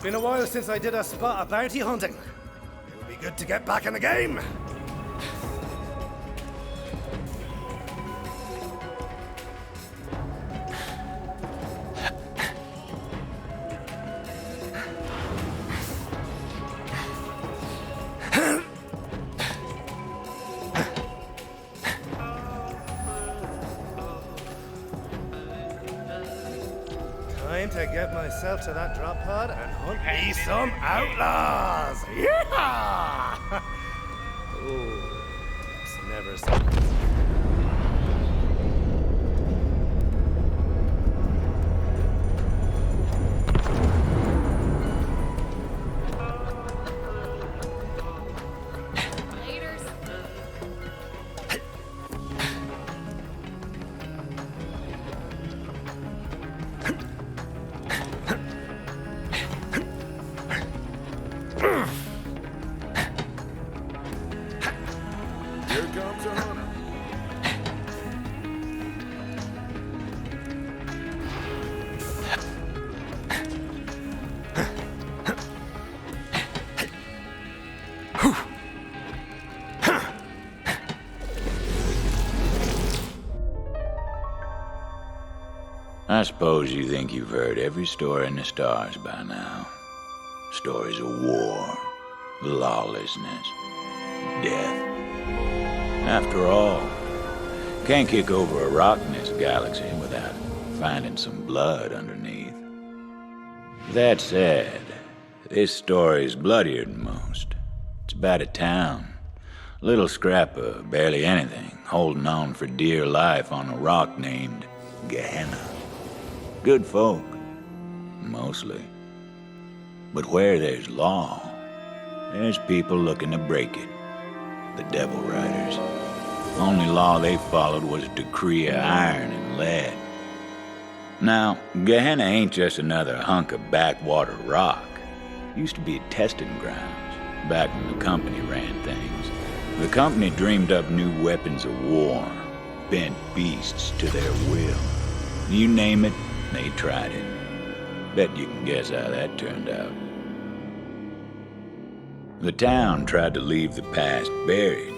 been a while since I did a spot of bounty hunting. It'll be good to get back in the game. Time to get myself to that drop pod and hunt me some outlaws! Yeah! Ooh, it's never so. I suppose you think you've heard every story in the stars by now. Stories of war, lawlessness, death. After all, can't kick over a rock in this galaxy without finding some blood underneath. That said, this story's bloodier than most. It's about a town, a little scrap of barely anything, holding on for dear life on a rock named Gehenna. Good folk, mostly. But where there's law, there's people looking to break it. The Devil Riders. Only law they followed was a decree of iron and lead. Now, Gehenna ain't just another hunk of backwater rock. It used to be testing grounds, back when the company ran things. The company dreamed up new weapons of war, bent beasts to their will. You name it, they tried it. Bet you can guess how that turned out. The town tried to leave the past buried,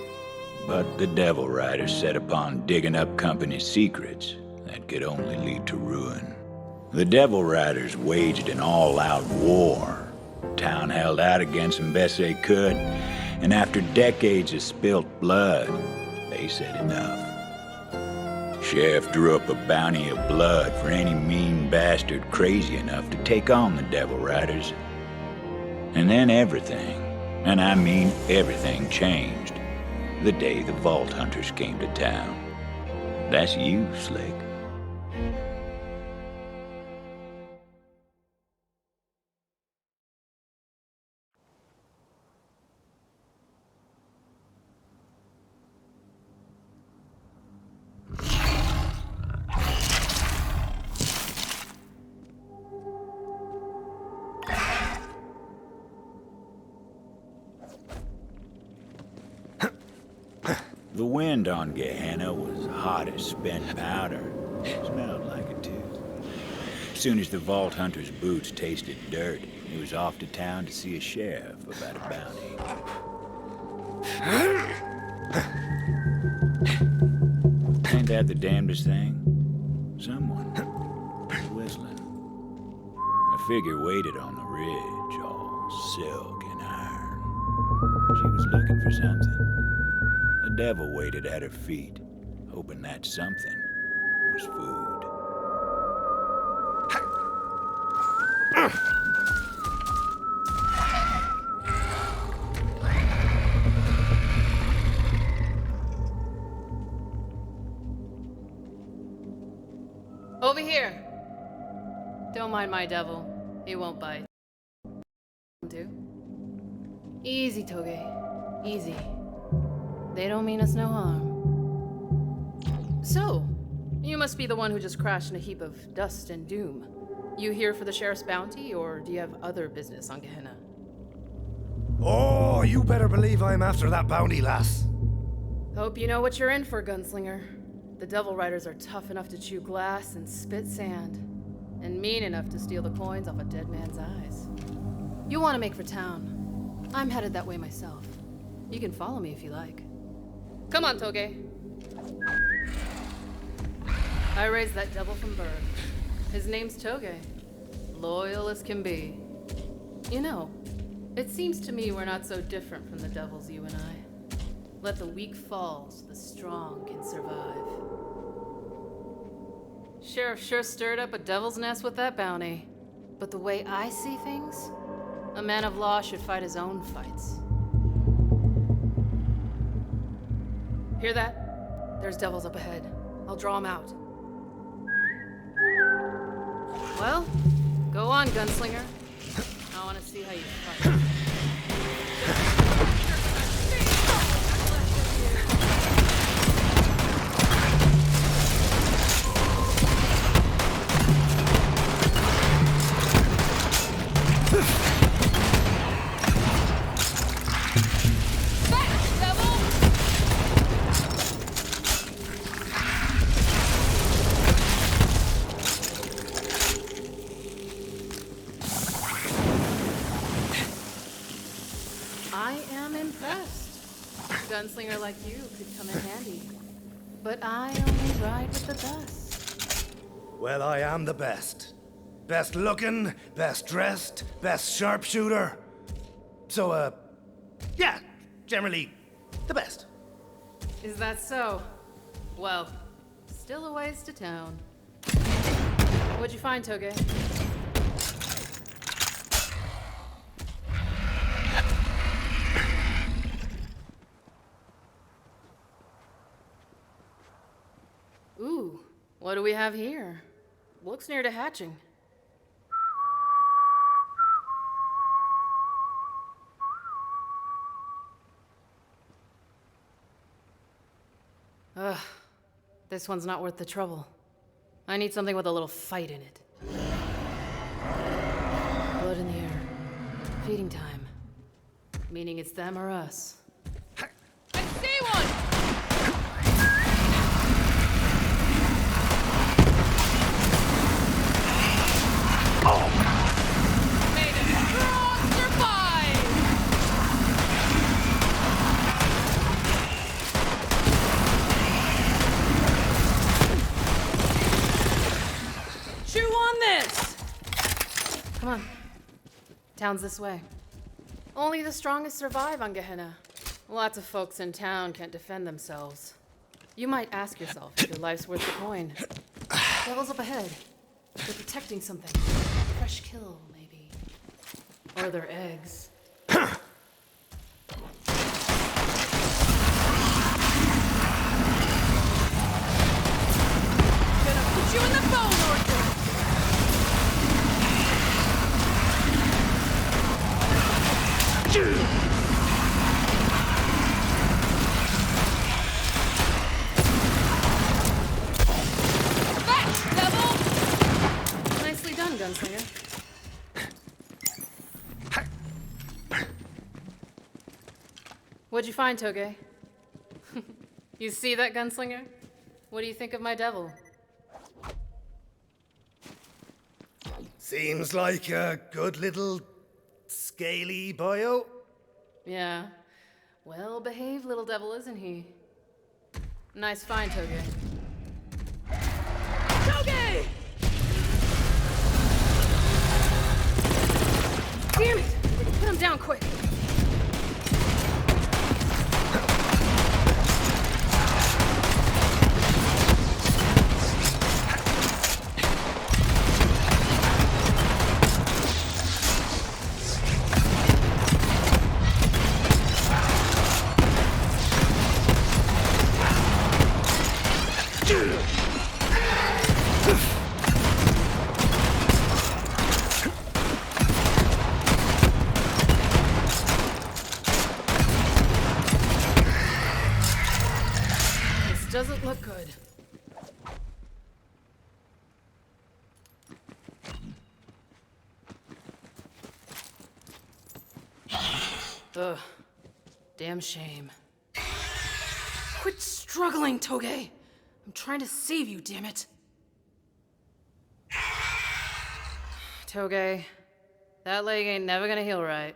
but the Devil Riders set upon digging up company secrets that could only lead to ruin. The Devil Riders waged an all-out war. The town held out against them best they could, and after decades of spilt blood, they said enough. Sheriff drew up a bounty of blood for any mean bastard crazy enough to take on the Devil Riders. And then everything, and I mean everything, changed the day the Vault Hunters came to town. That's you, Slick. The wind on Gehenna was hot as spent powder. Smelled like it, too. As soon as the Vault Hunter's boots tasted dirt, he was off to town to see a sheriff about a bounty. Ain't that the damnedest thing? Someone was whistling. A figure waited on the ridge, all silk and iron. She was looking for something. The devil waited at her feet, hoping that something was food. Over here. Don't mind my devil. He won't bite. Do. Easy, Toge. Easy. They don't mean us no harm. So, you must be the one who just crashed in a heap of dust and doom. You here for the sheriff's bounty, or do you have other business on Gehenna? Oh, you better believe I'm after that bounty, lass. Hope you know what you're in for, gunslinger. The Devil Riders are tough enough to chew glass and spit sand, and mean enough to steal the coins off a dead man's eyes. You want to make for town. I'm headed that way myself. You can follow me if you like. Come on, Toge. I raised that devil from birth. His name's Toge. Loyal as can be. You know, it seems to me we're not so different from the devils, you and I. Let the weak fall so the strong can survive. Sheriff sure stirred up a devil's nest with that bounty. But the way I see things, a man of law should fight his own fights. Hear that? There's devils up ahead. I'll draw them out. Well, go on, gunslinger. I want to see how you fight. I am impressed. A gunslinger like you could come in handy. But I only ride with the best. Well, I am the best. Best looking, best dressed, best sharpshooter. So, yeah, generally, the best. Is that so? Well, still a ways to town. What'd you find, Toge? Ooh, what do we have here? Looks near to hatching. Ugh, this one's not worth the trouble. I need something with a little fight in it. Blood in the air. Feeding time. Meaning it's them or us. I see one! Made a strong survive! Chew on this! Come on. Town's this way. Only the strongest survive on Gehenna. Lots of folks in town can't defend themselves. You might ask yourself if your life's worth the coin. Devil's up ahead. They're protecting something. Fresh kill, maybe. Or their eggs. Gonna put you in the bone orchard! Fetch, devil! Nicely done, gunslinger. What'd you find, Toge? You see that, gunslinger? What do you think of my devil? Seems like a good little scaly boyo. Yeah. Well-behaved little devil, isn't he? Nice find, Toge. Toge! Damn it! Put him down quick. Doesn't look good. Ugh. Damn shame. Quit struggling, Toge! I'm trying to save you, damn it. Toge, That leg ain't never gonna heal right.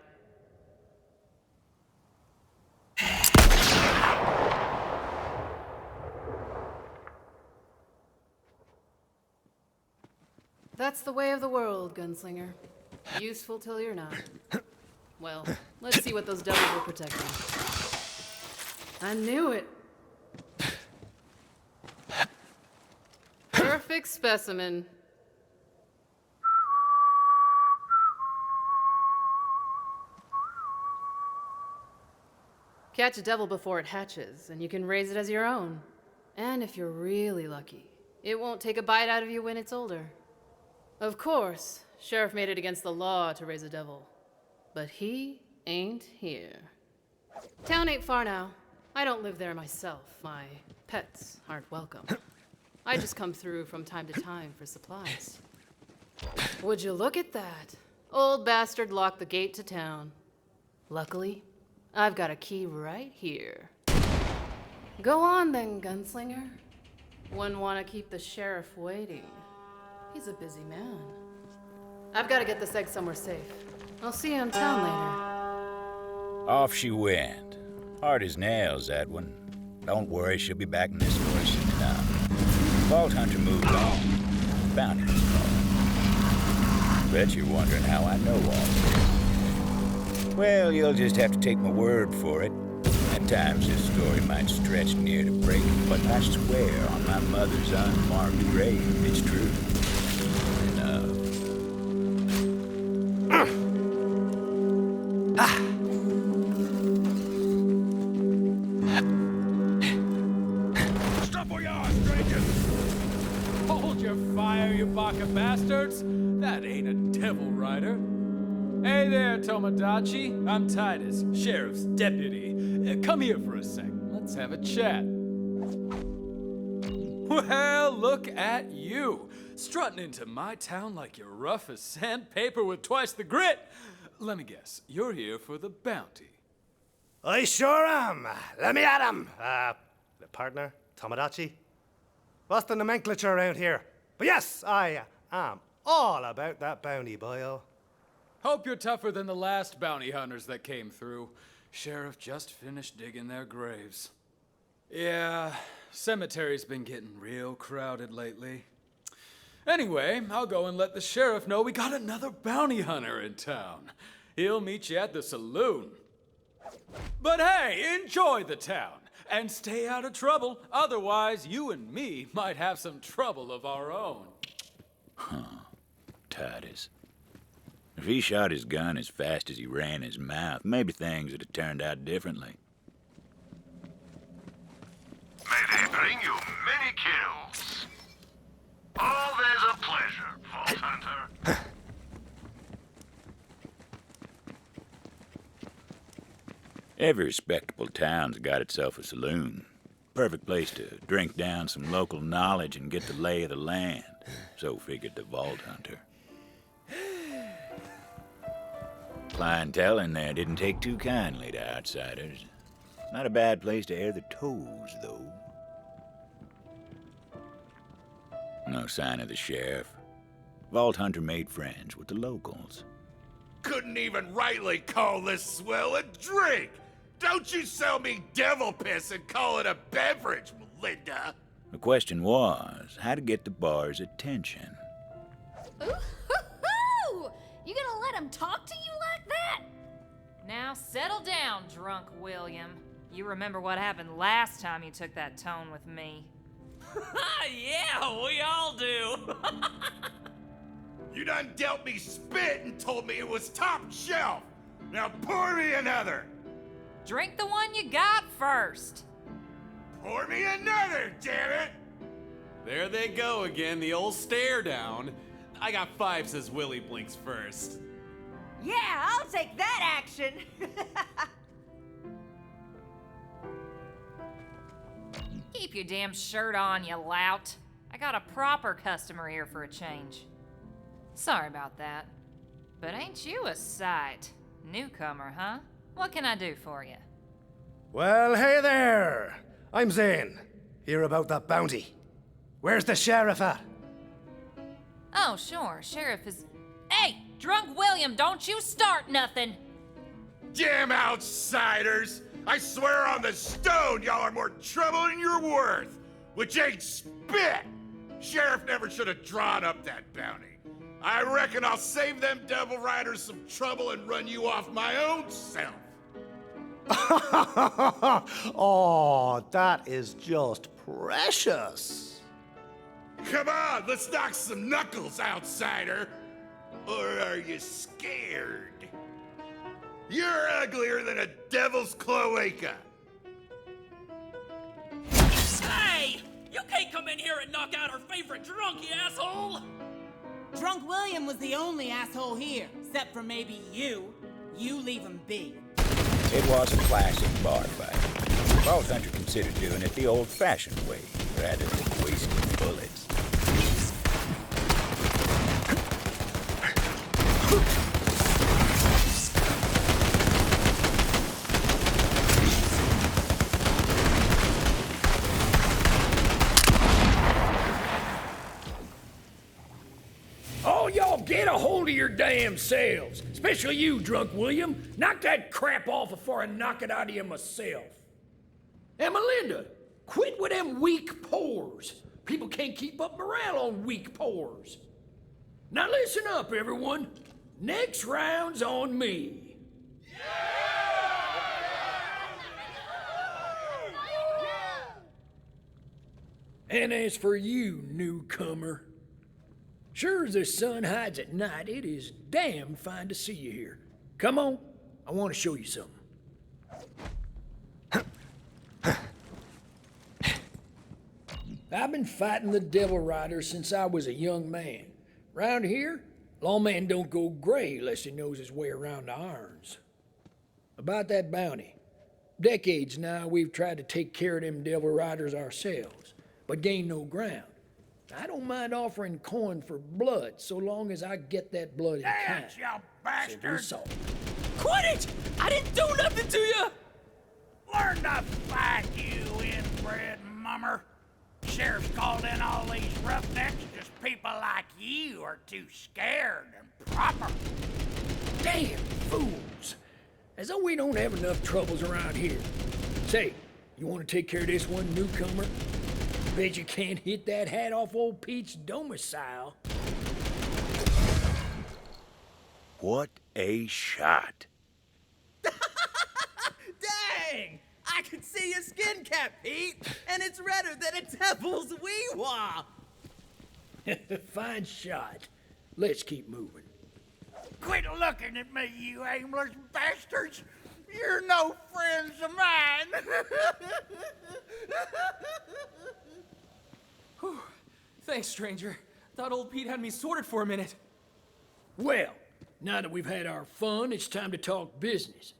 That's the way of the world, gunslinger. Useful till you're not. Well, let's see what those devils were protecting. I knew it. Perfect specimen. Catch a devil before it hatches, and you can raise it as your own. And if you're really lucky, it won't take a bite out of you when it's older. Of course, Sheriff made it against the law to raise a devil. But he ain't here. Town ain't far now. I don't live there myself. My pets aren't welcome. I just come through from time to time for supplies. Would you look at that? Old bastard locked the gate to town. Luckily, I've got a key right here. Go on then, gunslinger. Wouldn't want to keep the sheriff waiting. He's a busy man. I've got to get this egg somewhere safe. I'll see you in town later. Off she went. Hard as nails, that one. Don't worry, she'll be back in this store soon enough. Vault Hunter moved on. Bounty was called. Bet you're wondering how I know all this. Well, you'll just have to take my word for it. At times this story might stretch near to breaking, but I swear on my mother's unmarked grave, it's true. Stop where you are, strangers! Hold your fire, you baka bastards! That ain't a devil rider. Hey there, Tomodachi. I'm Titus, Sheriff's deputy. Come here for a sec. Let's have a chat. Well, look at you. Strutting into my town like you're rough as sandpaper with twice the grit. Let me guess, you're here for the bounty. I sure am. Let me at him. Partner, Tomodachi. What's the nomenclature around here? But yes, I am all about that bounty, boyo. Hope you're tougher than the last bounty hunters that came through. Sheriff just finished digging their graves. Yeah, cemetery's been getting real crowded lately. Anyway, I'll go and let the sheriff know we got another bounty hunter in town. He'll meet you at the saloon. But hey, enjoy the town and stay out of trouble. Otherwise, you and me might have some trouble of our own. Titus. If he shot his gun as fast as he ran his mouth, maybe things would have turned out differently. May they bring you many kills. Always a pleasure, Vault Hunter. Every respectable town's got itself a saloon. Perfect place to drink down some local knowledge and get the lay of the land. So figured the Vault Hunter. Clientele in there didn't take too kindly to outsiders. Not a bad place to air the toes, though. No sign of the sheriff. Vault Hunter made friends with the locals. Couldn't even rightly call this swill a drink. Don't you sell me devil piss and call it a beverage, Melinda. The question was how to get the bar's attention. Ooh-hoo-hoo! You gonna let him talk to you like that? Now settle down, drunk William. You remember what happened last time you took that tone with me. Yeah, we all do. You done dealt me spit and told me it was top shelf. Now pour me another. Drink the one you got first. Pour me another, damn it. There they go again, the old stare down. I got 5, says Willie blinks first. Yeah, I'll take that action. Keep your damn shirt on, you lout. I got a proper customer here for a change. Sorry about that. But ain't you a sight? Newcomer, huh? What can I do for you? Well, hey there. I'm Zane. Hear about that bounty. Where's the sheriff at? Oh, sure. Sheriff is... Hey! Drunk William, don't you start nothing. Damn outsiders! I swear on the stone y'all are more trouble than you're worth, which ain't spit! Sheriff never should have drawn up that bounty. I reckon I'll save them Devil Riders some trouble and run you off my own self. Oh, that is just precious. Come on, let's knock some knuckles, outsider. Or are you scared? You're uglier than a devil's cloaca. Hey! You can't come in here and knock out our favorite drunk, you asshole! Drunk William was the only asshole here, except for maybe you. You leave him be. It was a classic bar fight. Both Hunter considered doing it the old-fashioned way, rather than wasting bullets. Oh, y'all get a hold of your damn selves. Especially you, Drunk William. Knock that crap off before I knock it out of you myself. And Melinda, quit with them weak pores. People can't keep up morale on weak pores. Now listen up, everyone. Next round's on me. And as for you, newcomer, sure as the sun hides at night, it is damn fine to see you here. Come on, I want to show you something. I've been fighting the Devil Riders since I was a young man. Round here, lawman don't go gray unless he knows his way around the irons. About that bounty. Decades now we've tried to take care of them Devil Riders ourselves, but gained no ground. I don't mind offering coin for blood, so long as I get that blood in kind. You bastard! So Quit it! I didn't do nothing to you! Learn to fight, you inbred mummer. Sheriff's called in all these roughnecks because people like you are too scared and proper. damn fools! As though we don't have enough troubles around here. Say, you want to take care of this one, newcomer? Bet you can't hit that hat off old Pete's domicile. What a shot. Dang! I can see your skin cap, Pete, and it's redder than a devil's wee-wah. Fine shot. Let's keep moving. Quit looking at me, you aimless bastards! You're no friends of mine! Whew. Thanks, stranger. Thought old Pete had me sorted for a minute. Well, now that we've had our fun, it's time to talk business.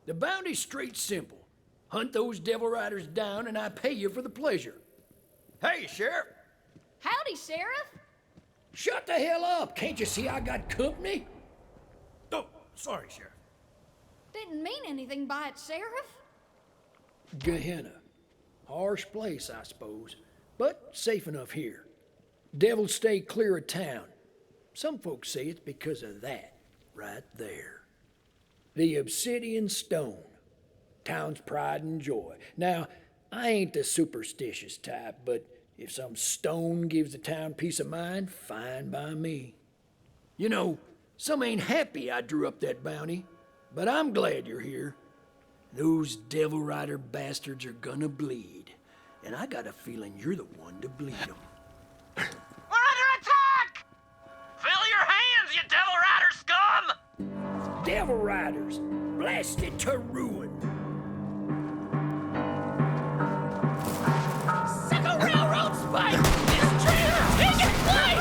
The bounty's straight simple. Hunt those Devil Riders down and I pay you for the pleasure. Hey, Sheriff! Howdy, Sheriff. Shut the hell up! Can't you see I got company? Oh, sorry, Sheriff. Didn't mean anything by it, Sheriff. Gehenna. Harsh place, I suppose, but safe enough here. Devils stay clear of town. Some folks say it's because of that, right there. The obsidian stone. Town's pride and joy. Now, I ain't the superstitious type, but if some stone gives the town peace of mind, fine by me. You know, some ain't happy I drew up that bounty, but I'm glad you're here. Those Devil Rider bastards are gonna bleed, and I got a feeling you're the one to bleed them. We're under attack! Fill your hands, you Devil Rider scum! Devil Riders, blasted to ruin. Sick a railroad spike! This traitor, take it flight!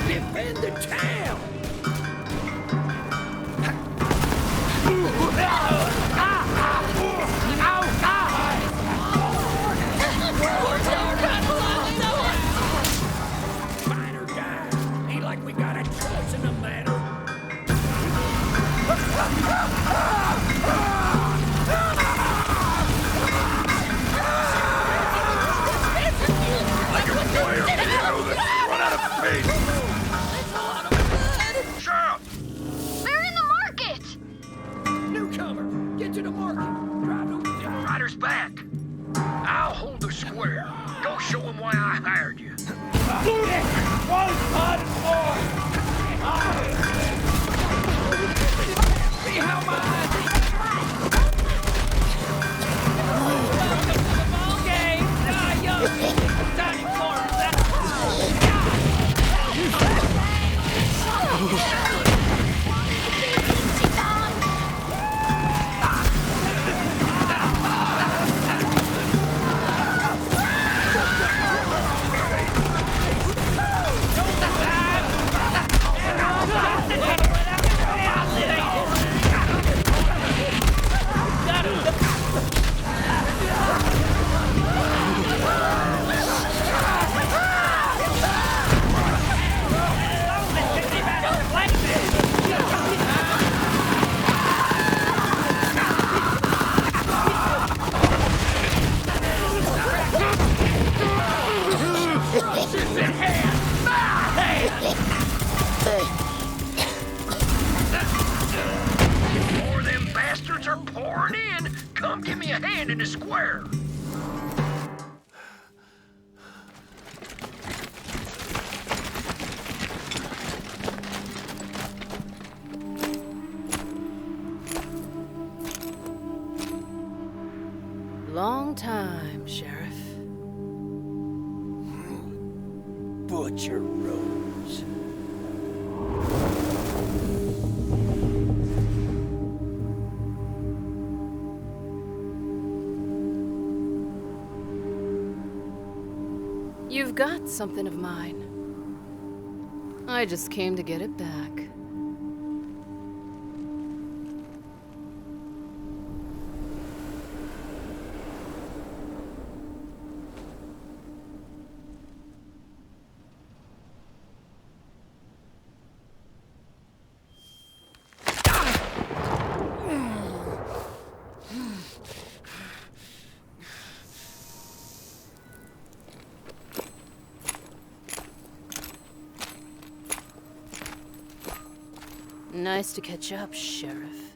Defend the town! Sheriff's back. I'll hold the square. Go show him why I hired you. Before them bastards are pouring in, come give me a hand in the square. Long time, Sheriff. Butcher Rose. You've got something of mine. I just came to get it back. Nice to catch up, Sheriff.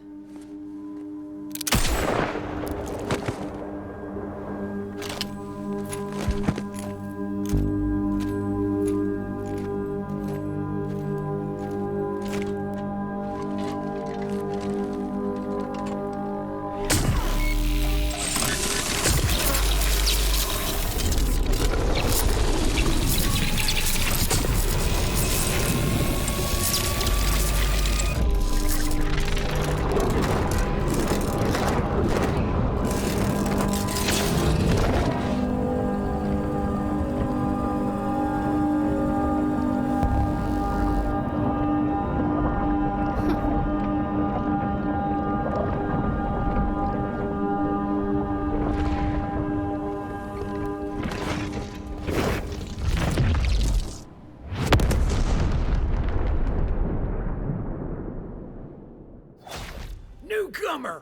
Newcomer!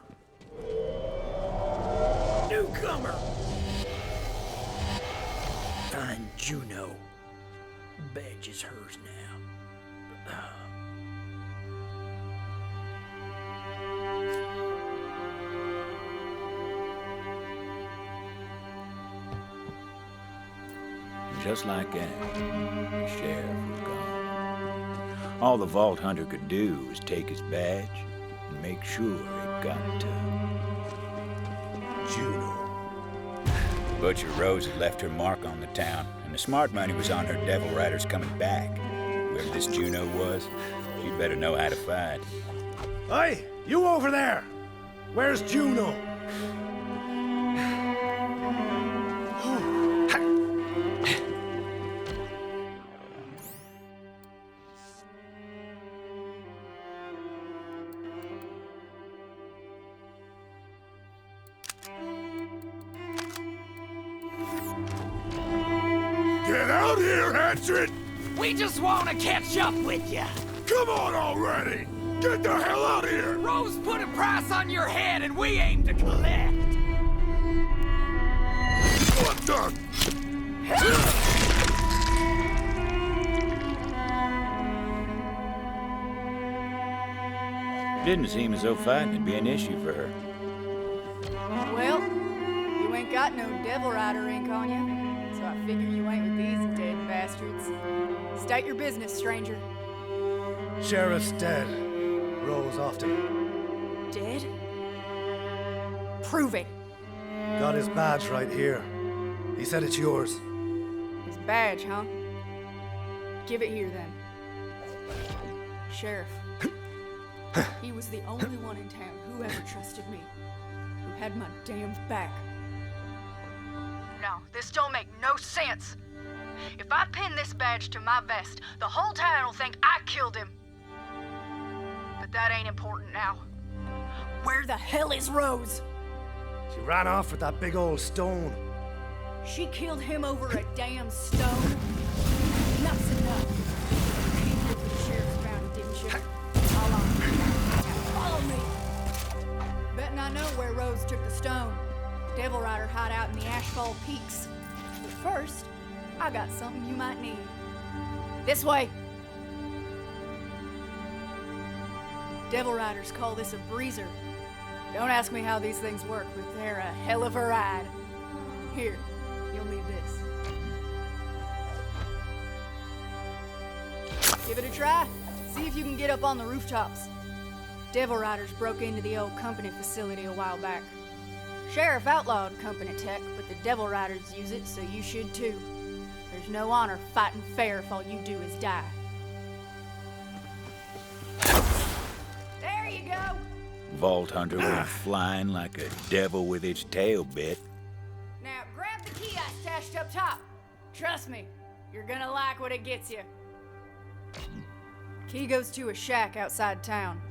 Newcomer! Find Juno. Badge is hers now. Just like that, the sheriff was gone. All the Vault Hunter could do was take his badge and make sure it got to Juno. Butcher Rose had left her mark on the town, and the smart money was on her devil riders coming back. Whoever this Juno was, she'd better know how to fight. Hey, you over there! Where's Juno? Get out here, Hatchet! We just want to catch up with you. Come on already! Get the hell out of here! Rose put a price on your head and we aim to collect. What the? Didn't seem as though fighting would be an issue for her. Well, got no Devil Rider ink on you, so I figure you ain't with these dead bastards. State your business, stranger. Sheriff's dead. Rose Often. Dead? Prove it. Got his badge right here. He said it's yours. His badge, huh? Give it here, then. Sheriff. He was the only one in town who ever trusted me. Who had my damn back. No, this don't make no sense. If I pin this badge to my vest, the whole town will think I killed him. But that ain't important now. Where the hell is Rose? She ran off with that big old stone. She killed him over a damn stone? Enough's enough. You came here for the sheriff's bounty, didn't you? All on. Follow me. Betting I know where Rose took the stone. Devil Rider hideout in the Ashfall Peaks. But first, I got something you might need. This way. Devil Riders call this a breezer. Don't ask me how these things work, but they're a hell of a ride. Here, you'll need this. Give it a try. See if you can get up on the rooftops. Devil Riders broke into the old company facility a while back. Sheriff outlawed company tech, but the Devil Riders use it, so you should too. There's no honor fighting fair if all you do is die. There you go! Vault Hunter went flying like a devil with its tail bit. Now grab the key I stashed up top. Trust me, you're gonna like what it gets you. Key goes to a shack outside town.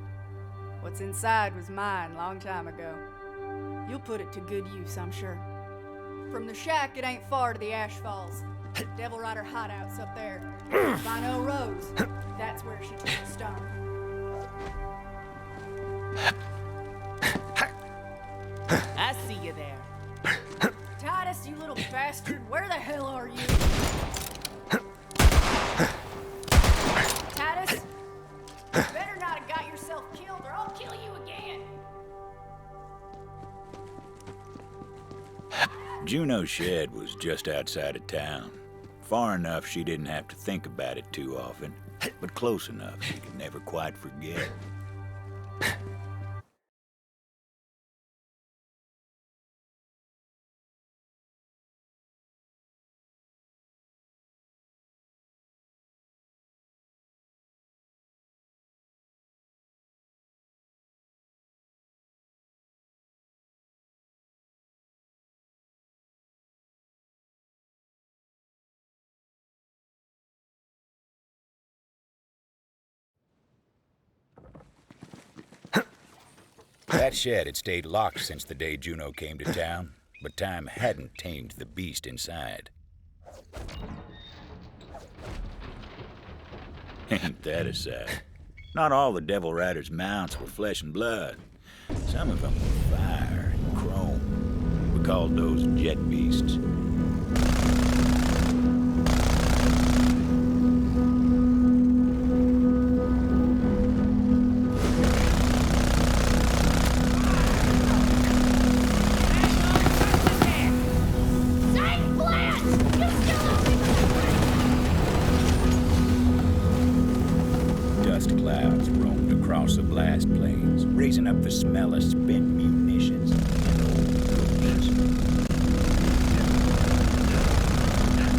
What's inside was mine long time ago. You'll put it to good use, I'm sure. From the shack, it ain't far to the Ash Falls. Devil Rider hideouts up there. If I know Rose, that's where she took the stone. I see you there. Titus, you little bastard, where the hell are you? Titus? You better not have got yourself killed or I'll kill you again. Juno's shed was just outside of town. Far enough she didn't have to think about it too often, but close enough she could never quite forget. That shed had stayed locked since the day Juno came to town, but time hadn't tamed the beast inside. Ain't that a sight? Not all the Devil Rider's mounts were flesh and blood. Some of them were fire and chrome. We called those jet beasts. Dust clouds roamed across the blast plains, raising up the smell of spent munitions and old corpses. The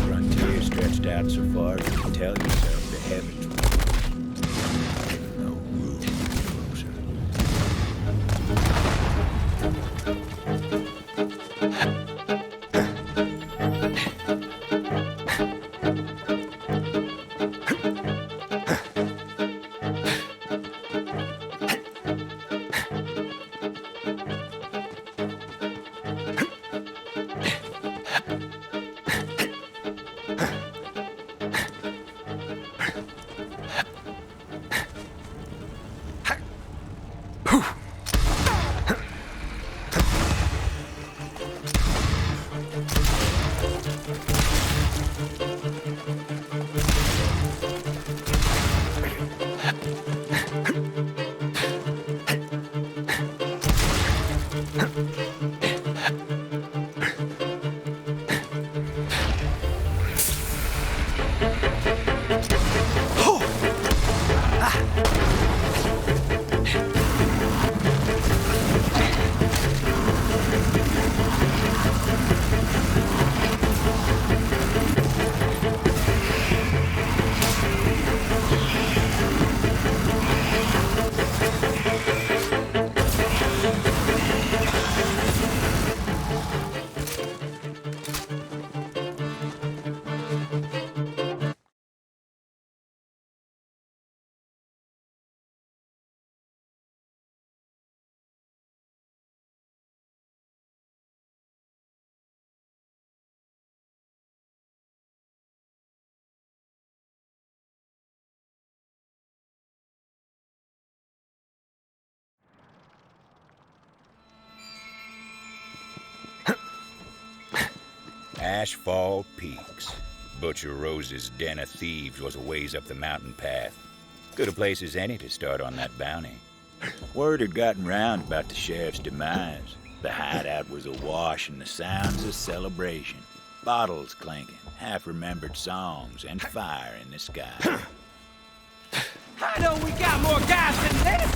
frontier stretched out so far you could tell yourself the heavens were no room closer. Ashfall Peaks. Butcher Rose's den of thieves was a ways up the mountain path. Good a place as any to start on that bounty. Word had gotten round about the sheriff's demise. The hideout was awash in the sounds of celebration. Bottles clanking, half-remembered songs, and fire in the sky. I know we got more guys than this!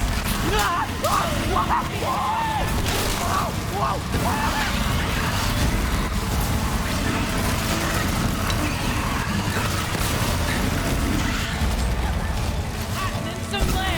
Hiding some land!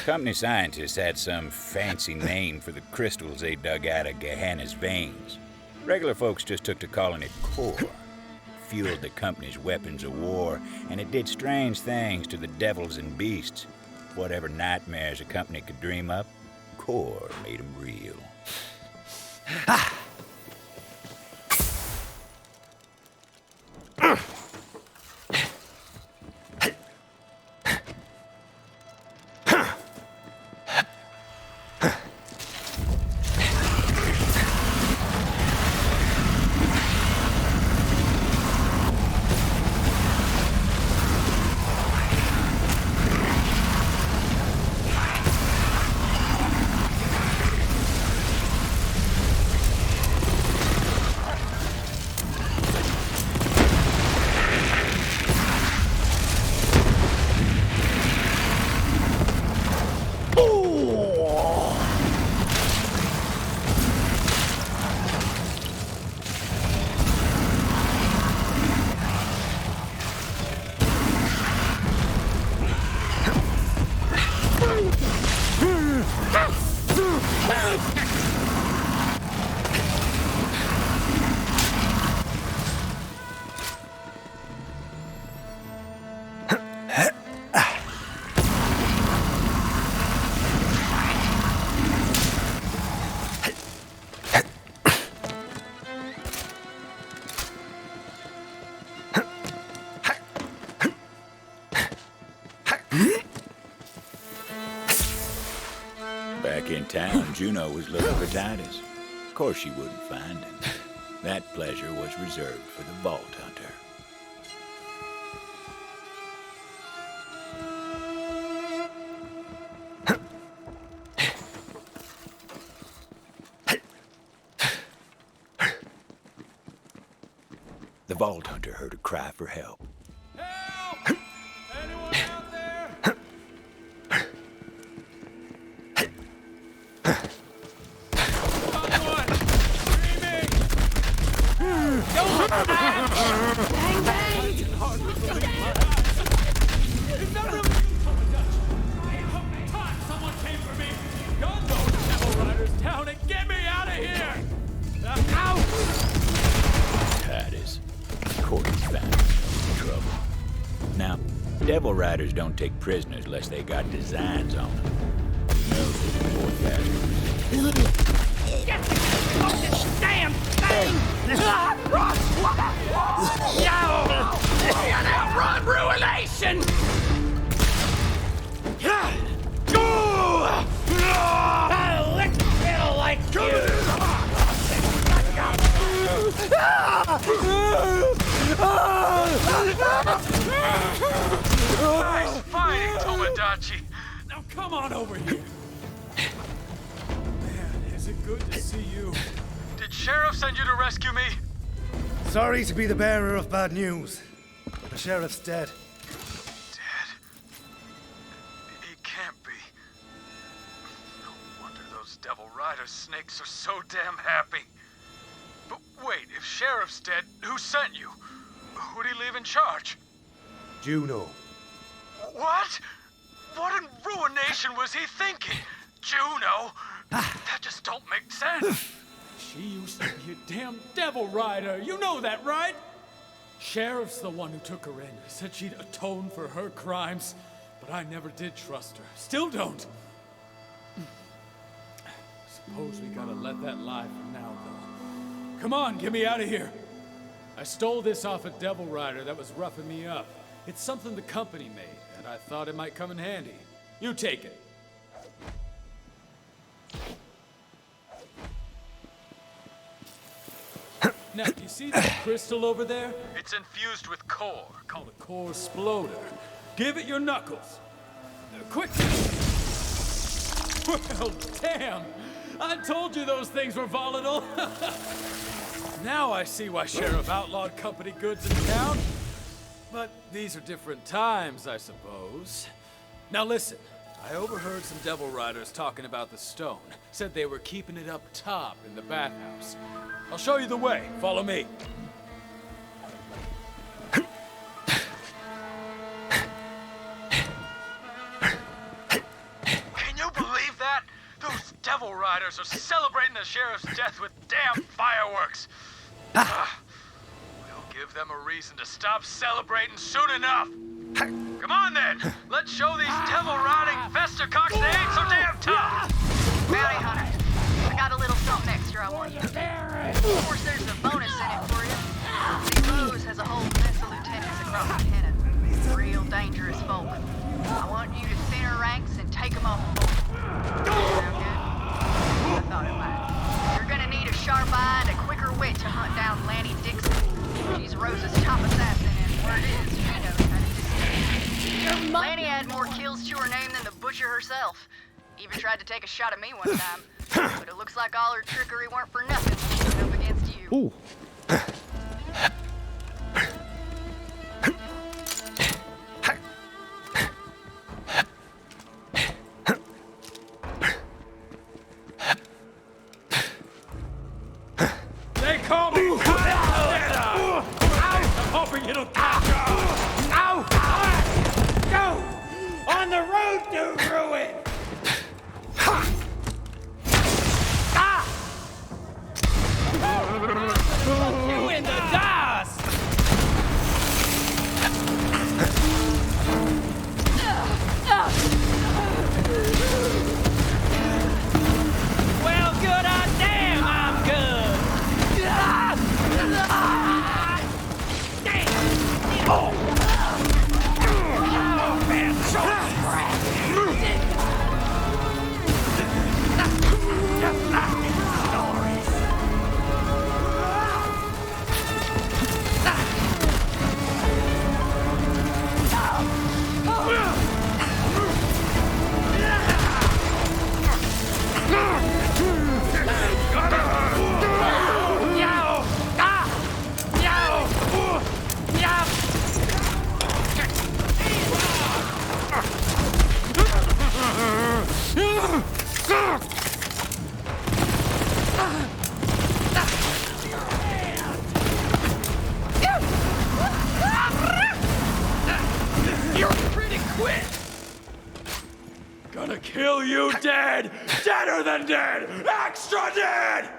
Company scientists had some fancy name for the crystals they dug out of Gehenna's veins. Regular folks just took to calling it core. Fueled the company's weapons of war, and it did strange things to the devils and beasts. Whatever nightmares a company could dream up, core made them real. Back in town, Juno was looking for Titus. Of course she wouldn't find him. That pleasure was reserved for the Vault Hunter. The Vault Hunter heard a cry for help. Help! Anyone out there? Someone screaming! Bang, bang! I can hardly believe my eyes. Is that really you, Tomodachi? How many times someone came for me? Gun those devil riders down and get me out of here! Ow! Titus. Cordy's found in trouble. Now, Devil Riders don't take prisoners unless they got designs on them. Who knows what the poor bastard Get off this damn thing! An outrun ruination! I'll lick hell like you! Nice fighting, Tomodachi! Now come on over here. Man, is it good to see you. Did Sheriff send you to rescue me? Sorry to be the bearer of bad news. The sheriff's dead. Dead? He can't be. No wonder those Devil Rider snakes are so damn happy. But wait, if Sheriff's dead, who sent you? Who'd he leave in charge? Juno. What? What in ruination was he thinking? Juno? That just don't make sense. She used to be a damn Devil Rider. You know that, right? Sheriff's the one who took her in. Said she'd atone for her crimes. But I never did trust her. Still don't. Suppose we gotta let that lie for now, though. Come on, get me out of here. I stole this off a Devil Rider that was roughing me up. It's something the company made, and I thought it might come in handy. You take it. Now, do you see that crystal over there? It's infused with core, called a core exploder. Give it your knuckles. Quick! Well, damn! I told you those things were volatile. Now I see why Sheriff outlawed company goods in town. But these are different times, I suppose. Now listen, I overheard some Devil Riders talking about the stone. Said they were keeping it up top in the bathhouse. I'll show you the way. Follow me. Can you believe that? Those Devil Riders are celebrating the Sheriff's death with damn fireworks. We'll give them a reason to stop celebrating soon enough. Come on then, let's show these devil-riding festercocks they ain't so damn tough. Bounty hunter, I got a little something extra I want you. Of course, there's a bonus in it for you. See, Rose has a whole mess of lieutenants across the Canada. Real dangerous folk. I want you to thin her ranks and take them off the board. Sound good? I thought it might. You're gonna need a sharp eye and a quicker wit to hunt down Lanny Dixon. She's Rose's top assassin, and word is, she knows how to do it. Lanny had more kills to her name than the butcher herself. Even tried to take a shot at me one time. But it looks like all her trickery weren't for nothing when she stood up against you. Ooh. They call me I'm hoping it'll catch on. Ow! Go! On the road to ruin! You in the dust! Well, good damn, I'm good! Damn! Oh, man, so Kill you dead! Deader than dead! Extra dead!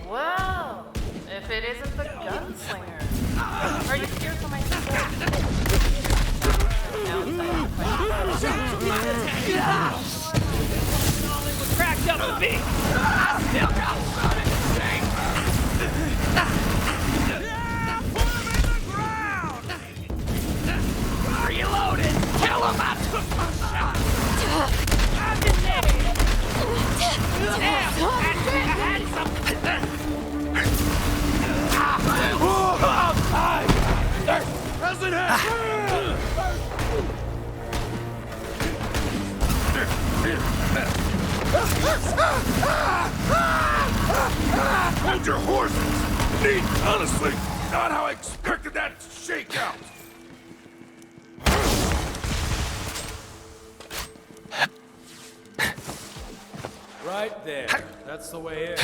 Well, if it isn't the gunslinger. Are you scared for my sister? Now it's Cracked up a bit. I still got something to say. Put him in the ground. Reloaded. Tell him I took my shot. I'm in there. Damn, I had something. President! Hold your horses! Neat, honestly, not how I expected that to shake out! Right there. That's the way in.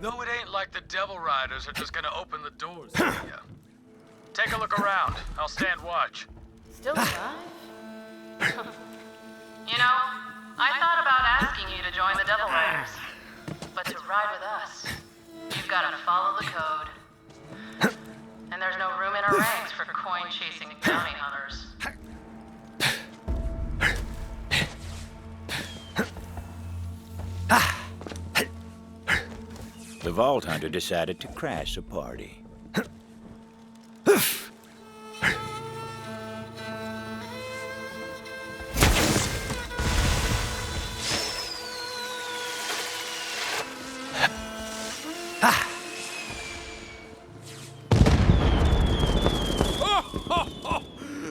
No, it ain't like the Devil Riders are just gonna open the doors for you. Take a look around. I'll stand watch. Still alive? You know, I thought about asking you to join the Devil Riders. But to ride with us, you've got to follow the code. And there's no room in our ranks for coin-chasing bounty hunters. The Vault Hunter decided to crash the party.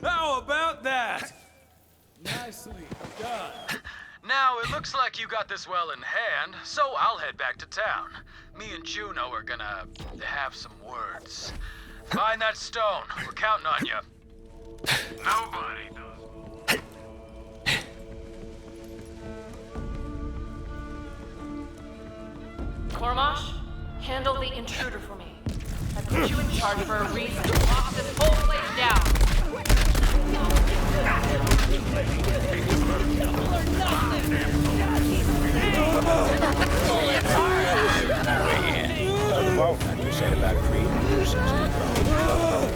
How about that? Nicely done. Now, it looks like you got this well in hand, so I'll head back to town. Me and Juno are gonna have some words. Find that stone. We're counting on you. Nobody does. Cormash, handle the intruder for me. I put you in charge for a reason. Lock this whole place down. The Vault Hunter said about creating a nuisance control.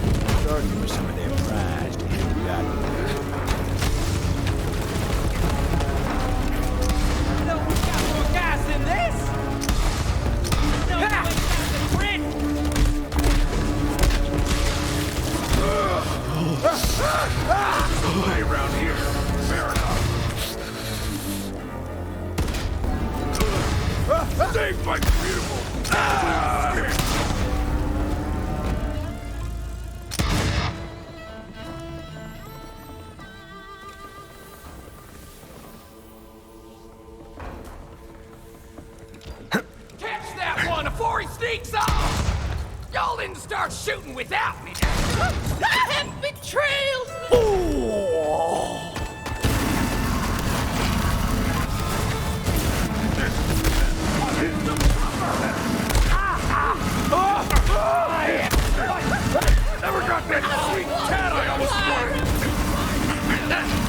Starting with some of their prized ill-gotten. No, we got more guys than this. No, you ain't got the grit. Somebody around here. Fair enough. Save my beautiful! Catch that one before he sneaks off. Y'all didn't start shooting without me. And betrayal. Never got that sweet cat I almost wanted!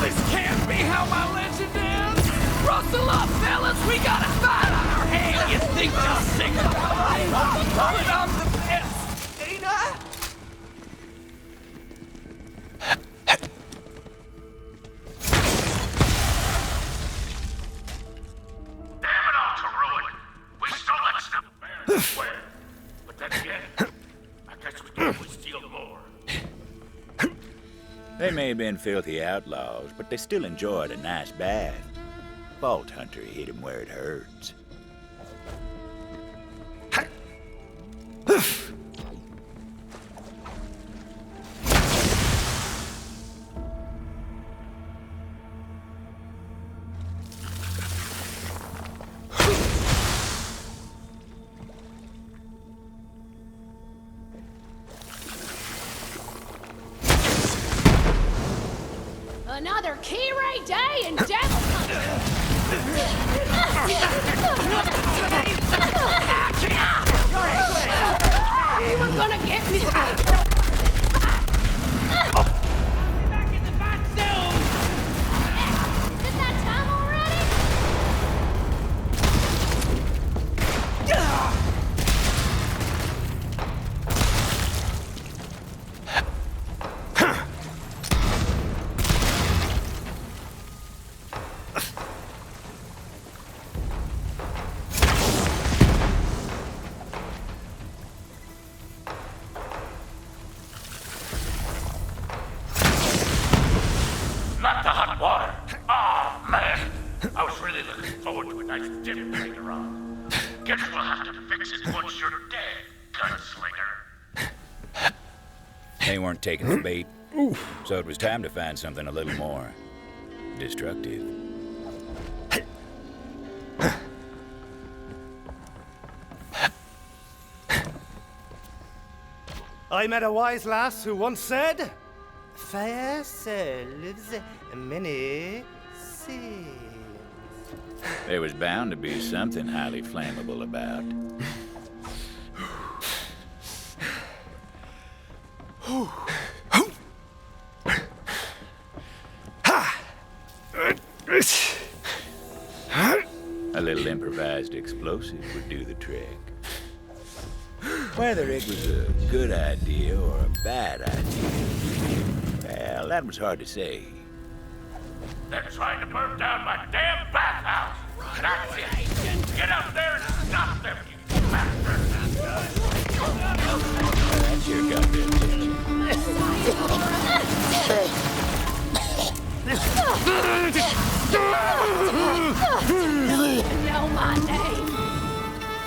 This can't be how my legend ends! Rustle up, fellas! We got a fight on our hands! You think you're sick of me? But I'm the best, ain't I? Damn it all to ruin! We stole that stuff fair and square! But then again, I guess we could steal more. They may have been filthy outlaws, but they still enjoyed a nice bath. Vault Hunter hit him where it hurts. Kira Day and Devil You were gonna get me. Back in the fight zone! Is it that time already? Not the hot water. Oh, man. I was really looking forward to a nice dip later on. Guess we'll have to fix it once you're dead, gunslinger. They weren't taking the bait, so it was time to find something a little more destructive. I met a wise lass who once said, "Fire serves many sins." There was bound to be something highly flammable about. A little improvised explosive would do the trick. Whether it was a good idea or a bad idea, well, that was hard to say. They're trying to burn down my damn bathhouse. That's it. Get up there and stop them, you bastards. That sure got their Know my name.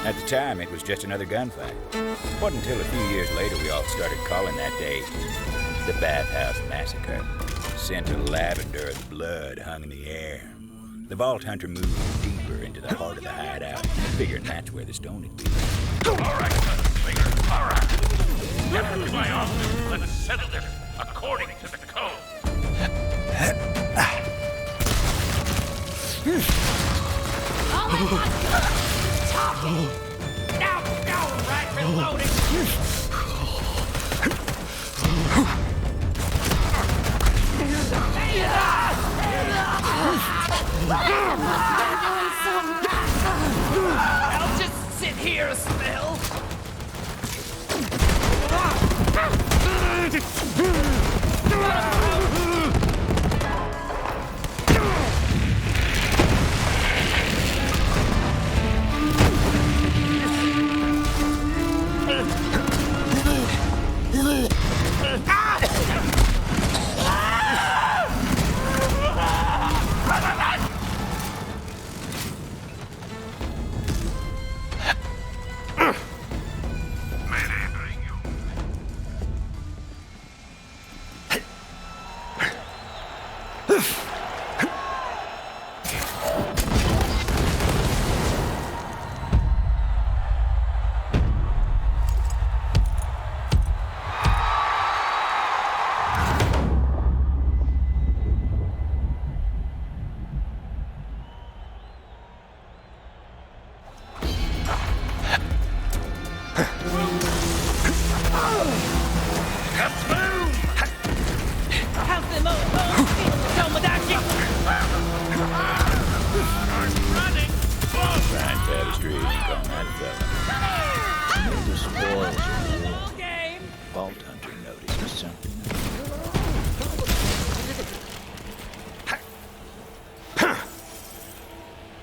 At the time, it was just another gunfight. It wasn't until a few years later we all started calling that day the Bathhouse Massacre. Scent of lavender and blood hung in the air. The Vault Hunter moved deeper into the heart of the hideout, figuring that's where the stone had been. All right, gunslinger, all right. Step into my office. Let's settle this according to the code. Oh my God. Talking. Now, right, reloading. I'll just sit here, smell.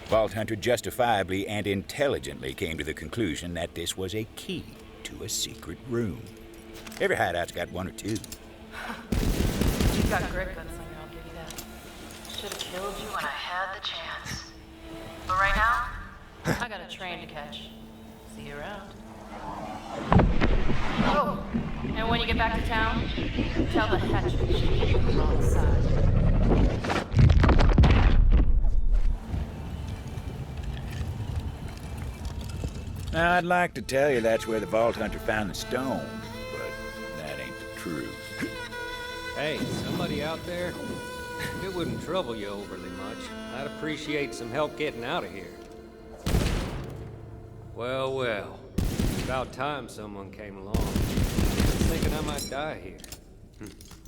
Vault Hunter justifiably and intelligently came to the conclusion that this was a key to a secret room. Every hideout's got one or two. You got great gunslinger, I'll give you that. Should have killed you when I had the chance. But right now, I got a train to catch. See you around. Oh, and when you get back to town, tell the hatchet she's on the wrong side. Now, I'd like to tell you that's where the Vault Hunter found the stone, but that ain't the truth. Hey, somebody out there? If it wouldn't trouble you overly much, I'd appreciate some help getting out of here. Well, well. About time someone came along. I was thinking I might die here.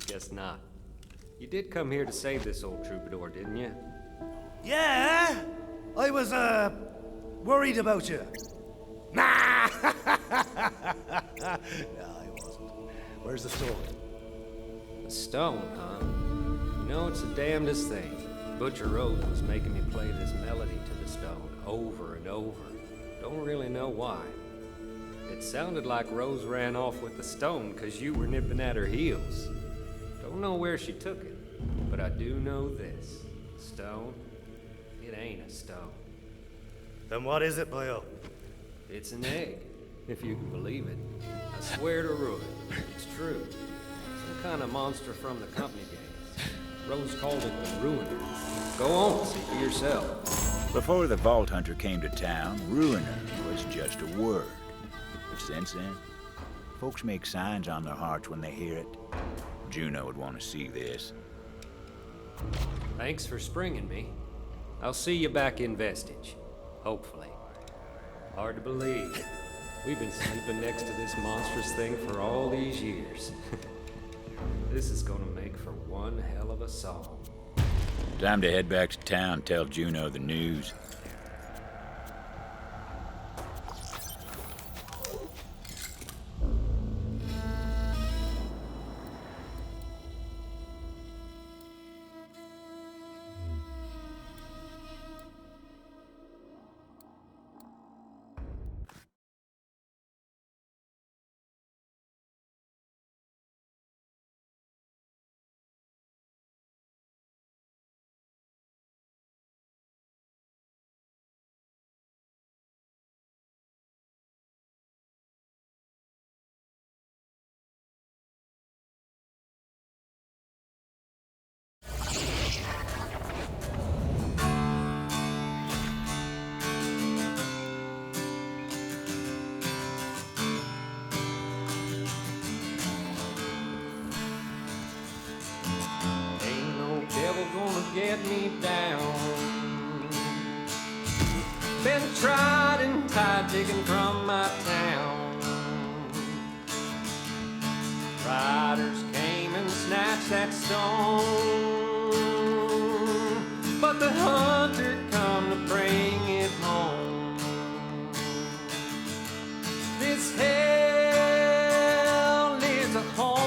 Guess not. You did come here to save this old troubadour, didn't you? Yeah? I was, worried about you. Nah! No, I wasn't. Where's the stone? A stone, huh? You know, it's the damnedest thing. Butcher Rose was making me play this melody to the stone over and over. Don't really know why. It sounded like Rose ran off with the stone because you were nipping at her heels. Don't know where she took it, but I do know this. Stone, it ain't a stone. Then what is it, Boyle? It's an egg, if you can believe it. I swear to ruin, it's true. Some kind of monster from the company days. Rose called it the Ruiner. Go on, see for yourself. Before the Vault Hunter came to town, Ruiner was just a word. But since then, folks make signs on their hearts when they hear it. Juno would want to see this. Thanks for springing me. I'll see you back in Vestige. Hopefully. Hard to believe. We've been sleeping next to this monstrous thing for all these years. This is gonna make for one hell of a song. Time to head back to town, tell Juno the news. Get me down. Been tried and tied, digging from my town. Riders came and snatched that stone, but the hunter come to bring it home. This hell is a home.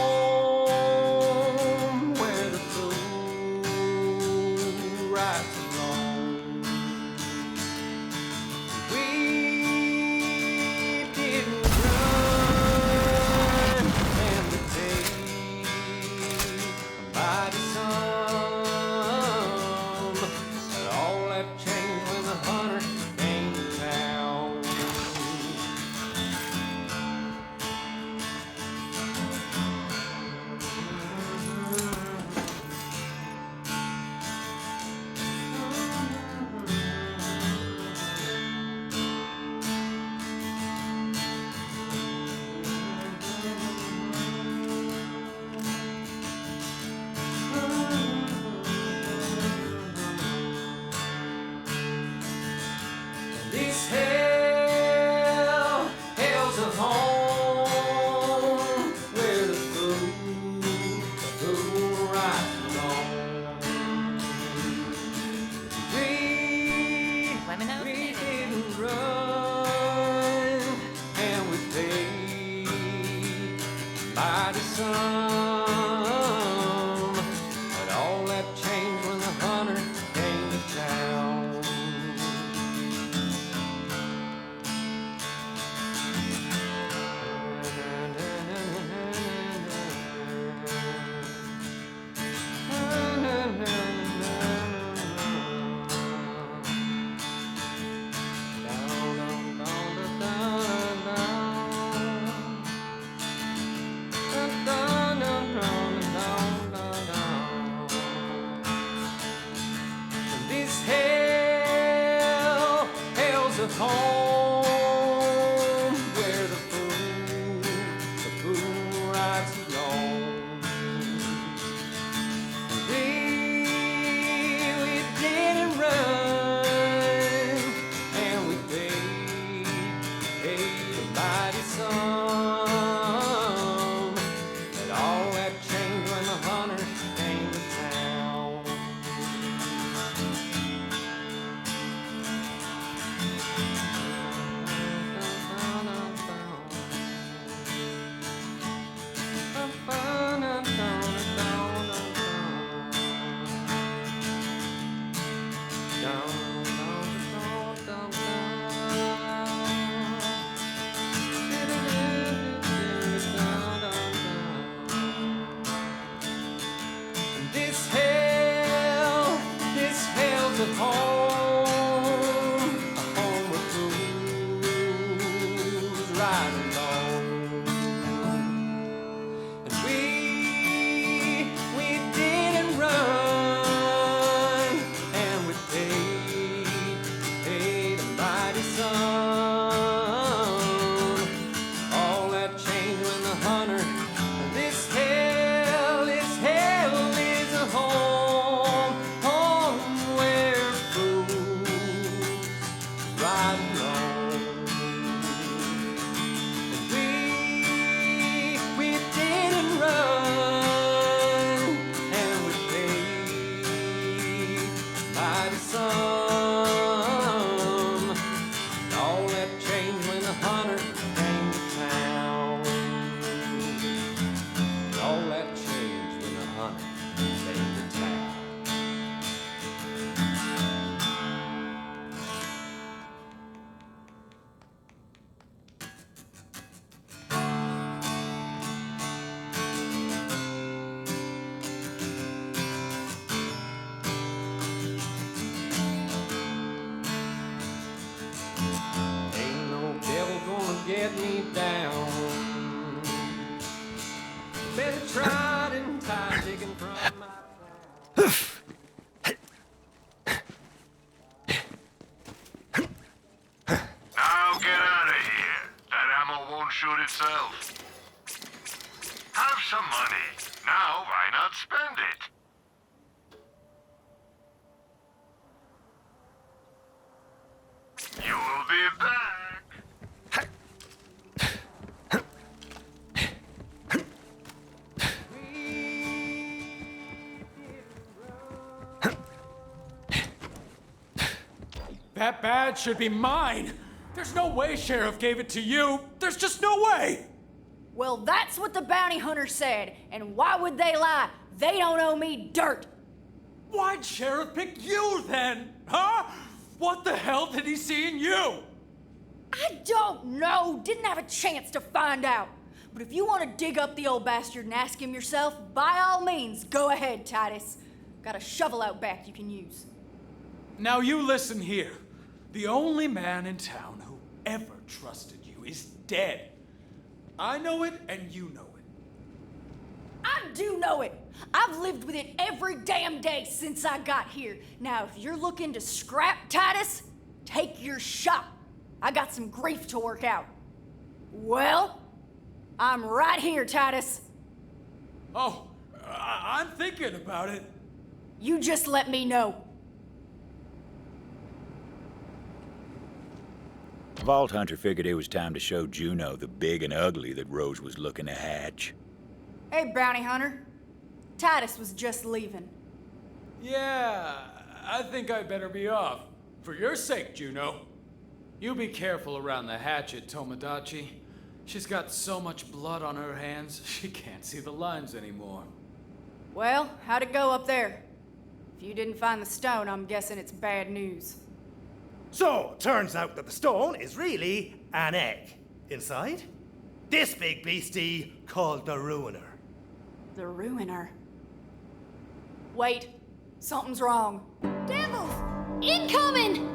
sun. All that changed when the hunter. This hell is a home, home where fools ride alone. And we didn't run, and we paid mighty sum. And all that changed when the hunter came to town. And all that changed when the hunter came to town. Ain't no devil gonna get me down. Better try in time digging from my Now get out of here. That ammo won't shoot itself. Have some money. Now why not spend it? You will be back. That badge should be mine. There's no way Sheriff gave it to you. There's just no way. Well, that's what the bounty hunter said, and why would they lie? They don't owe me dirt. Why'd Sheriff pick you then? Huh? What the hell did he see in you? I don't know. Didn't have a chance to find out. But if you want to dig up the old bastard and ask him yourself, by all means, go ahead, Titus. Got a shovel out back you can use. Now you listen here. The only man in town who ever trusted you is dead. I know it and you know it. I do know it. I've lived with it every damn day since I got here. Now, if you're looking to scrap Titus, take your shot. I got some grief to work out. Well, I'm right here, Titus. Oh, I'm thinking about it. You just let me know. Vault Hunter figured it was time to show Juno the big and ugly that Rose was looking to hatch. Hey, bounty hunter. Titus was just leaving. Yeah, I think I better be off. For your sake, Juno. You be careful around the hatchet, Tomodachi. She's got so much blood on her hands, she can't see the lines anymore. Well, how'd it go up there? If you didn't find the stone, I'm guessing it's bad news. So, turns out that the stone is really an egg. Inside, this big beastie called the Ruiner. The Ruiner? Wait, something's wrong. Devils! Incoming!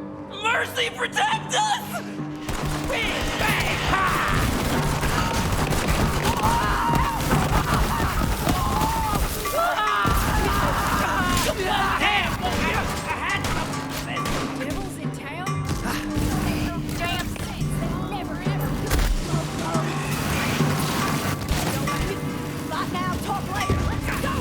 Mercy, protect us! Big bang! Devils in town? Damn things! They never ever. Right now, talk later. Let's go!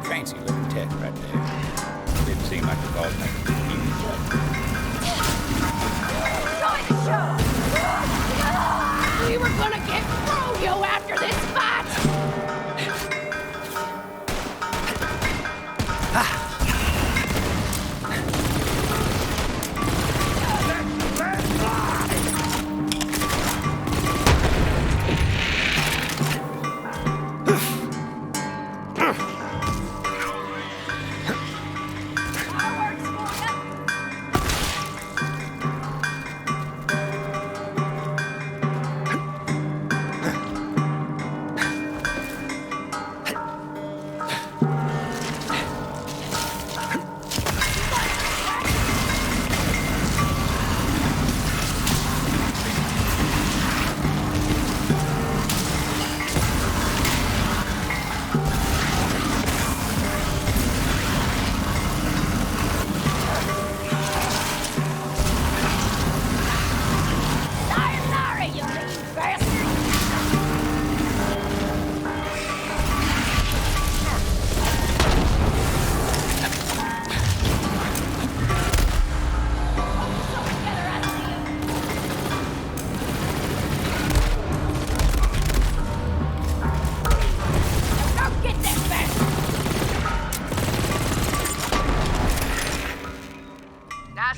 Fancy looking tech right there. Didn't seem like the vault hunter could keep it up. We were gonna get froyo after this fight!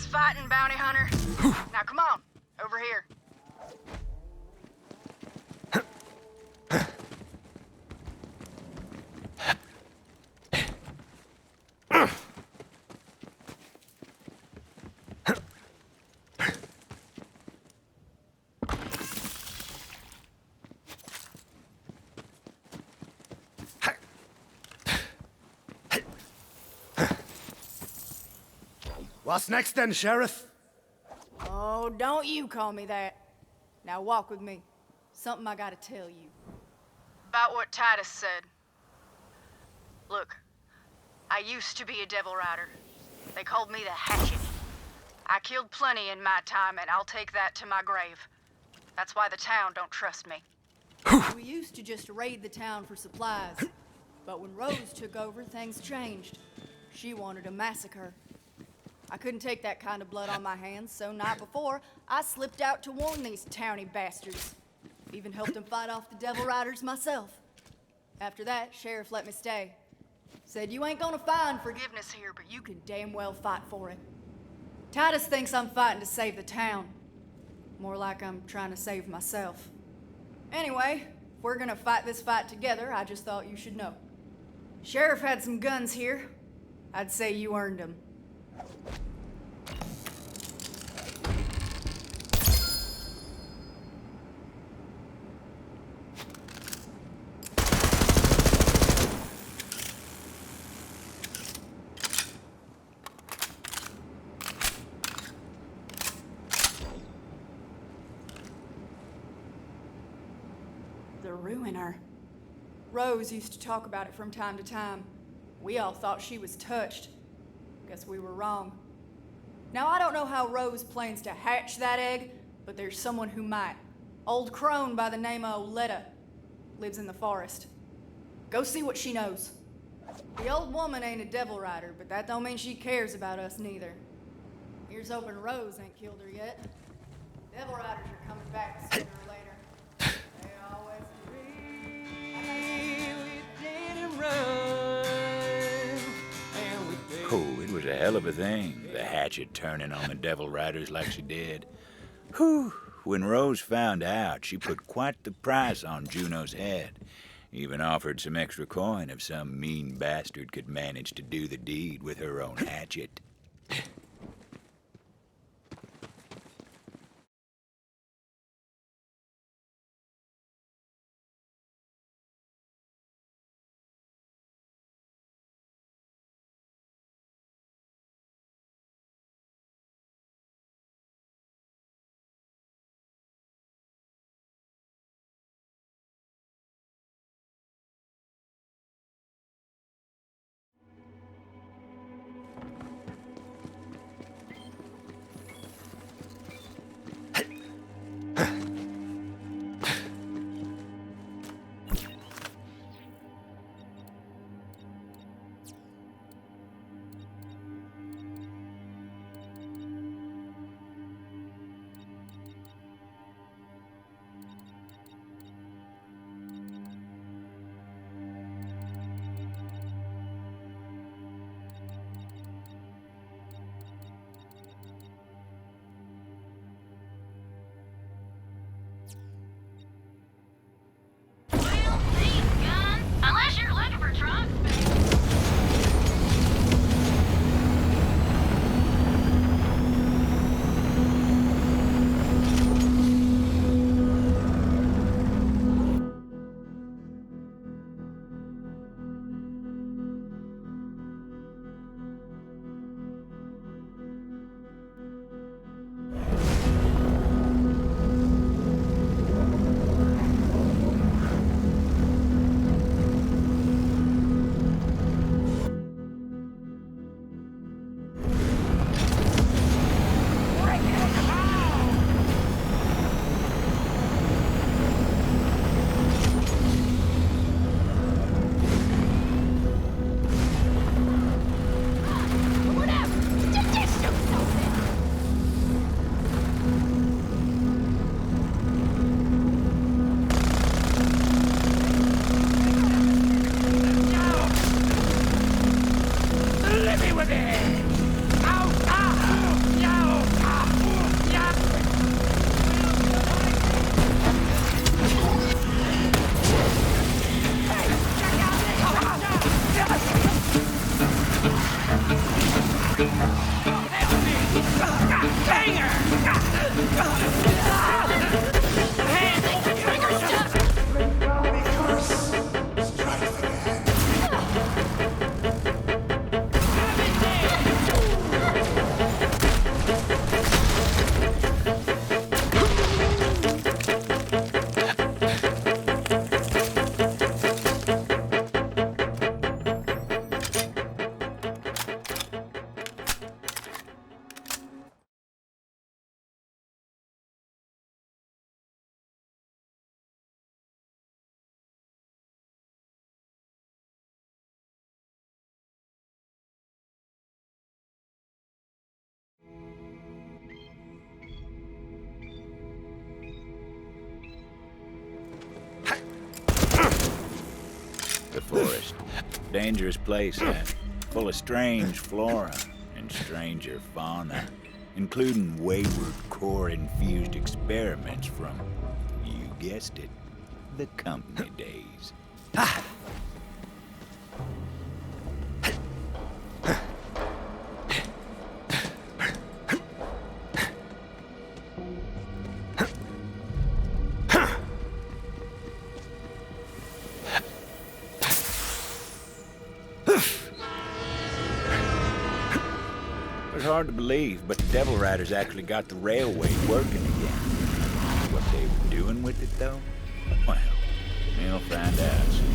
Nice fighting, bounty hunter. Now come on, over here. What's next then, Sheriff? Oh, don't you call me that. Now walk with me. Something I gotta tell you. About what Titus said. Look, I used to be a devil rider. They called me the Hatchet. I killed plenty in my time, and I'll take that to my grave. That's why the town don't trust me. We used to just raid the town for supplies. But when Rose took over, things changed. She wanted a massacre. I couldn't take that kind of blood on my hands, so night before, I slipped out to warn these towny bastards. Even helped them fight off the Devil Riders myself. After that, Sheriff let me stay. Said, you ain't gonna find forgiveness here, but you can damn well fight for it. Titus thinks I'm fighting to save the town. More like I'm trying to save myself. Anyway, if we're gonna fight this fight together, I just thought you should know. Sheriff had some guns here. I'd say you earned them. The Ruiner. Rose used to talk about it from time to time. We all thought she was touched. Guess we were wrong. Now, I don't know how Rose plans to hatch that egg, but there's someone who might. Old crone by the name of Oletta. Lives in the forest. Go see what she knows. The old woman ain't a devil rider, but that don't mean she cares about us neither. Here's hoping Rose ain't killed her yet. Devil riders are coming back sooner or later. They always Oh, it was a hell of a thing, the Hatchet turning on the Devil Riders like she did. Whew. When Rose found out, she put quite the price on Juno's head. Even offered some extra coin if some mean bastard could manage to do the deed with her own hatchet. The forest. Dangerous place, that. Full of strange flora and stranger fauna, including wayward core-infused experiments from, you guessed it, the company days. It's hard to believe, but the Devil Riders actually got the railway working again. What they were doing with it, though? Well, we'll find out soon.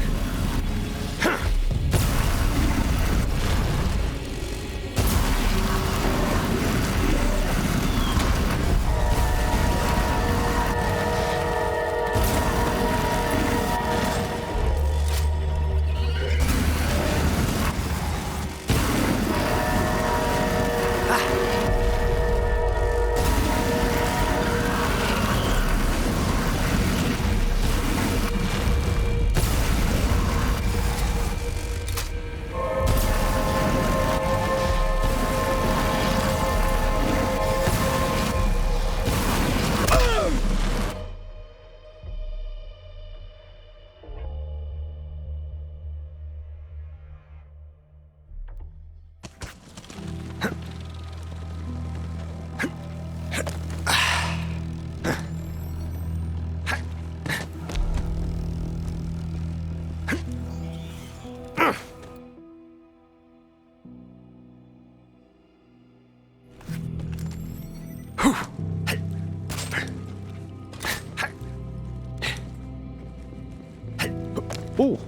Ooh.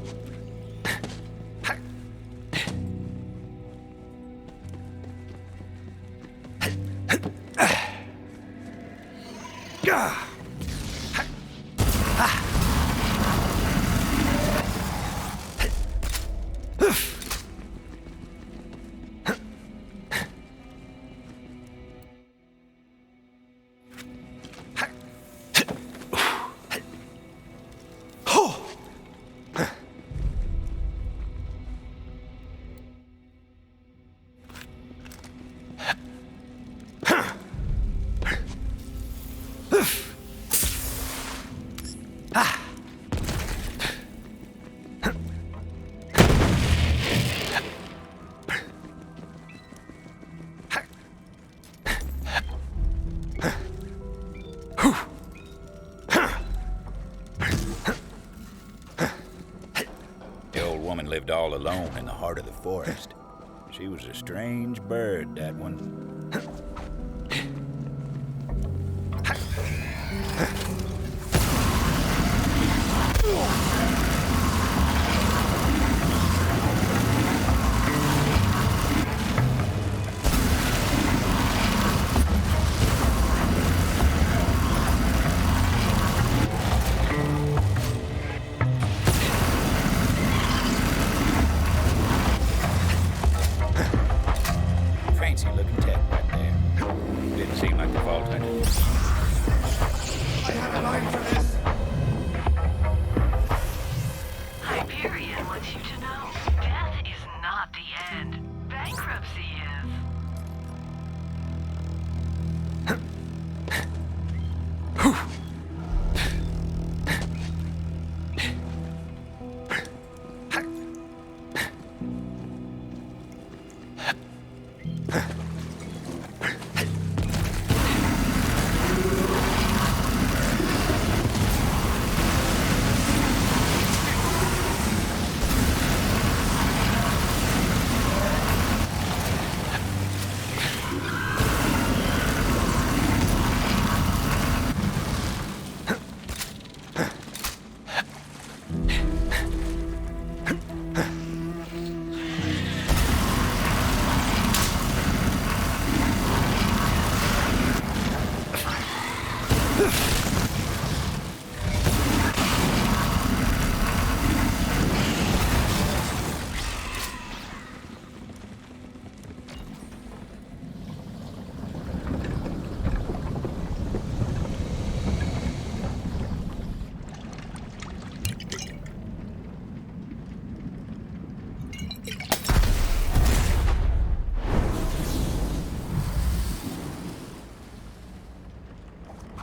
Lived all alone in the heart of the forest. She was a strange bird, that one.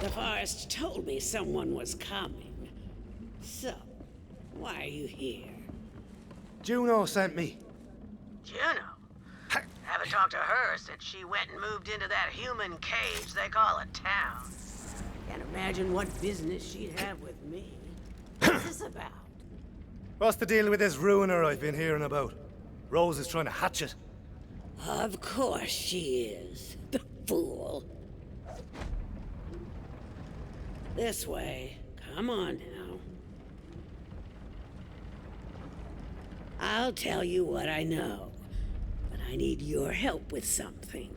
The forest told me someone was coming. So, why are you here? Juno sent me. Juno? Haven't talked to her since she went and moved into that human cage they call a town. Can't imagine what business she'd have with me. What's this about? What's the deal with this ruiner I've been hearing about? Rose is trying to hatch it. Of course she is. The fool. This way. Come on now. I'll tell you what I know, but I need your help with something.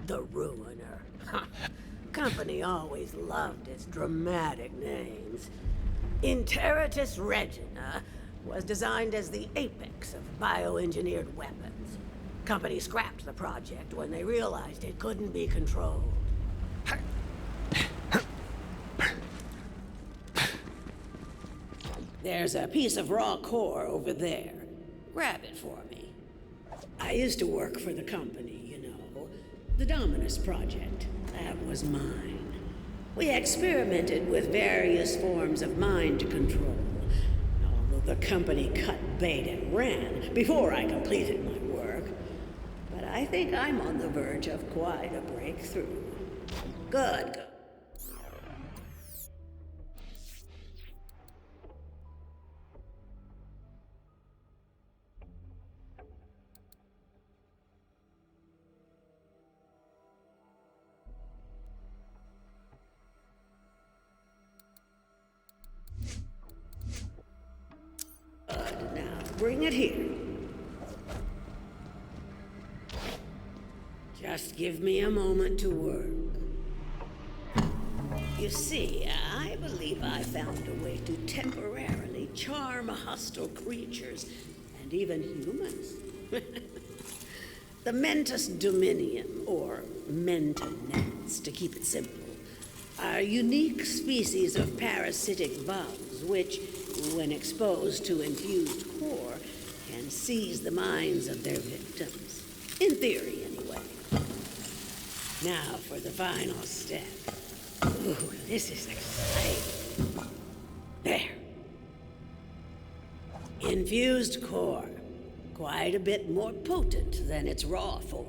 The Ruiner. Company always loved its dramatic names. Interitus Regina was designed as the apex of bioengineered weapons. Company scrapped the project when they realized it couldn't be controlled. There's a piece of raw core over there. Grab it for me. I used to work for the company, you know. The Dominus Project. That was mine. We experimented with various forms of mind control. Although the company cut bait and ran before I completed my work. But I think I'm on the verge of quite a breakthrough. Good. Now, bring it here. Just give me a moment to work. You see, I believe I found a way to temporarily charm hostile creatures, and even humans. The Mentis Dominium, or Mentonets, to keep it simple, are unique species of parasitic bugs which, when exposed to infused core, can seize the minds of their victims. In theory, anyway. Now for the final step. Ooh, this is exciting. There. Infused core. Quite a bit more potent than its raw form.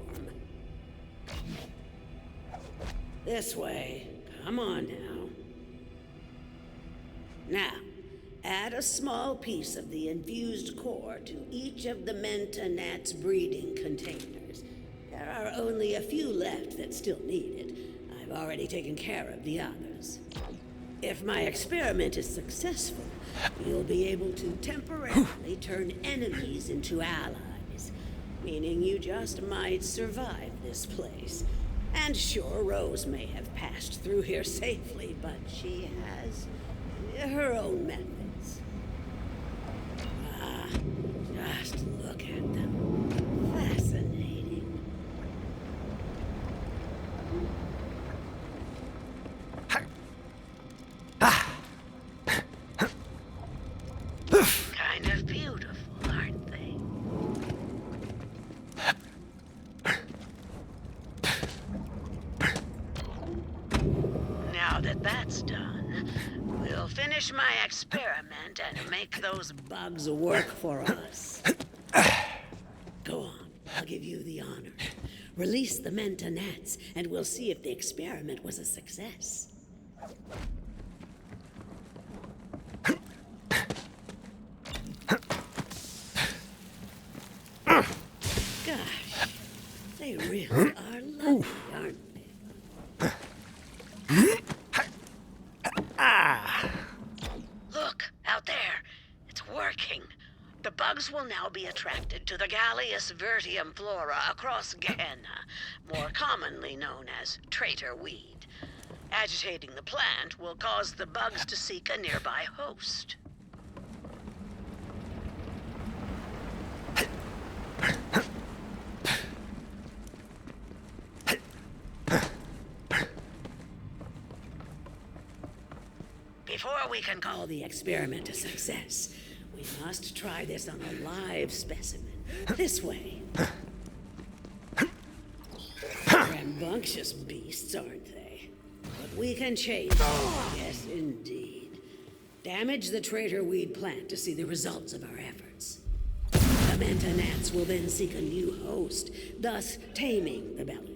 This way. Come on now. Now, add a small piece of the infused core to each of the Mentonat's breeding containers. There are only a few left that still need it. I've already taken care of the others. If my experiment is successful, you'll be able to temporarily turn enemies into allies, meaning you just might survive this place. And sure, Rose may have passed through here safely, but she has her own methods. Ah, just look at them. Fascinating. Kind of beautiful, aren't they? Now that that's done, we'll finish my experiment and make those bugs work for us. Go give you the honor. Release the men to gnats, and we'll see if the experiment was a success. Gosh, they really are lovely, aren't they? Look, out there. It's working. The bugs will now be attracted to the Gallius vertium flora across Gehenna, more commonly known as traitor weed. Agitating the plant will cause the bugs to seek a nearby host. Before we can call the experiment a success, we must try this on a live specimen. This way. Rambunctious beasts, aren't they? But we can change them. Yes, indeed. Damage the traitor weed plant to see the results of our efforts. The Manta gnats will then seek a new host, thus taming the Bellic.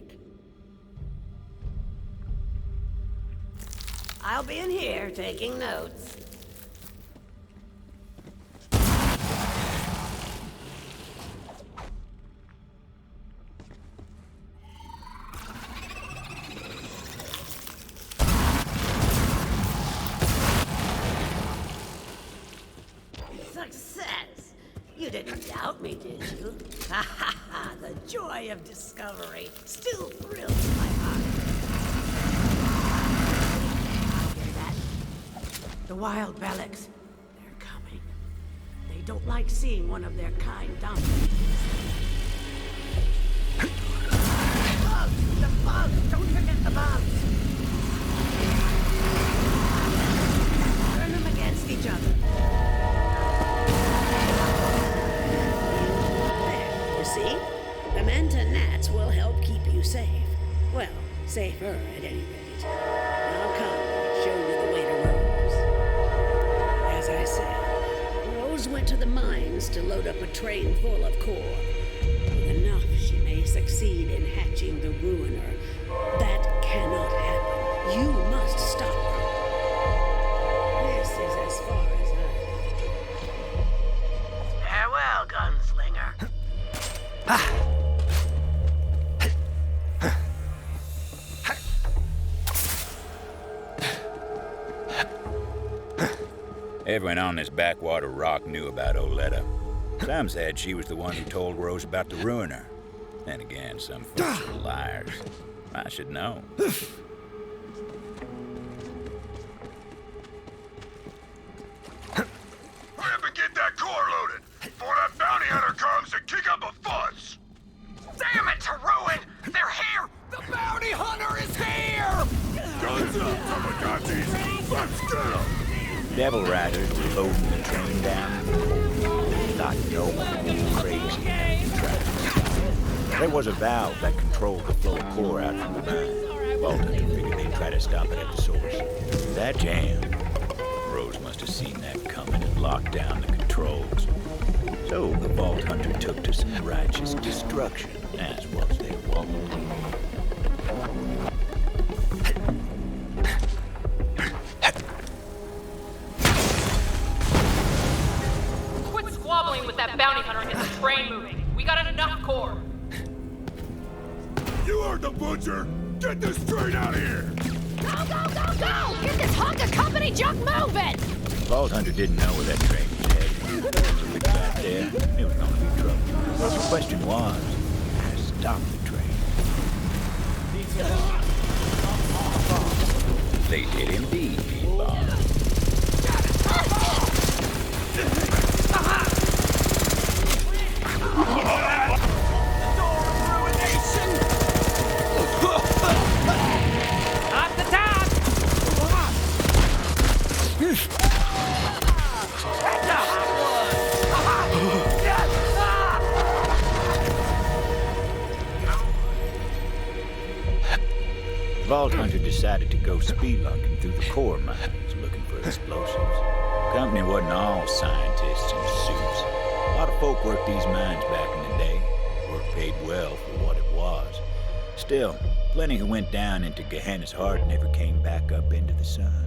I'll be in here taking notes. Success! You didn't doubt me, did you? Ha ha ha! The joy of discovery still thrills my heart. The wild Bellics, they're coming. They don't like seeing one of their kind dominated. The bugs! Don't forget the bugs! Turn them against each other. There, you see? The Manta gnats will help keep you safe. Well, safer at any rate. Now come, show you the way to Rome. As I said, Rose went to the mines to load up a train full of core. With enough, she may succeed in hatching the Ruiner. That cannot happen. You must stop her. This is as far as I go. Farewell, gunslinger. Everyone on this backwater rock knew about Oletta. Some said she was the one who told Rose about the Ruiner. Then again, some folks are liars. I should know. Hurry up and get that core loaded before that bounty hunter comes and kick up a fuss! Damn it, Taruin! They're here! The bounty hunter is here! Guns up, Tamagotchis! Let's go! Devil Riders were loading the train down. Thought no one would be crazy and try to stop it. There was a valve that controlled the flow of core out from the mine. Bolton figured they'd try to stop it at the source. That jammed. Rose must have seen that coming and locked down the controls. So the Vault Hunter took to some righteous destruction, as was their wont. Squabbling with that bounty hunter and get the train moving. We got enough core. You heard the butcher! Get this train out of here! Go, go, go, go! Get this hunk of company junk moving! Vault Hunter didn't know where that train was headed. Once we got there, it was gonna be trouble. The question was, how to stop the train. They did indeed, Meatball. Off the top! That's a hot one! Vault Hunter decided to go spelunking through the core mines looking for explosives. The company wasn't all scientists in suits. A lot of folk worked these mines back in the day. Work paid well. Still, plenty who went down into Gehenna's heart never came back up into the sun.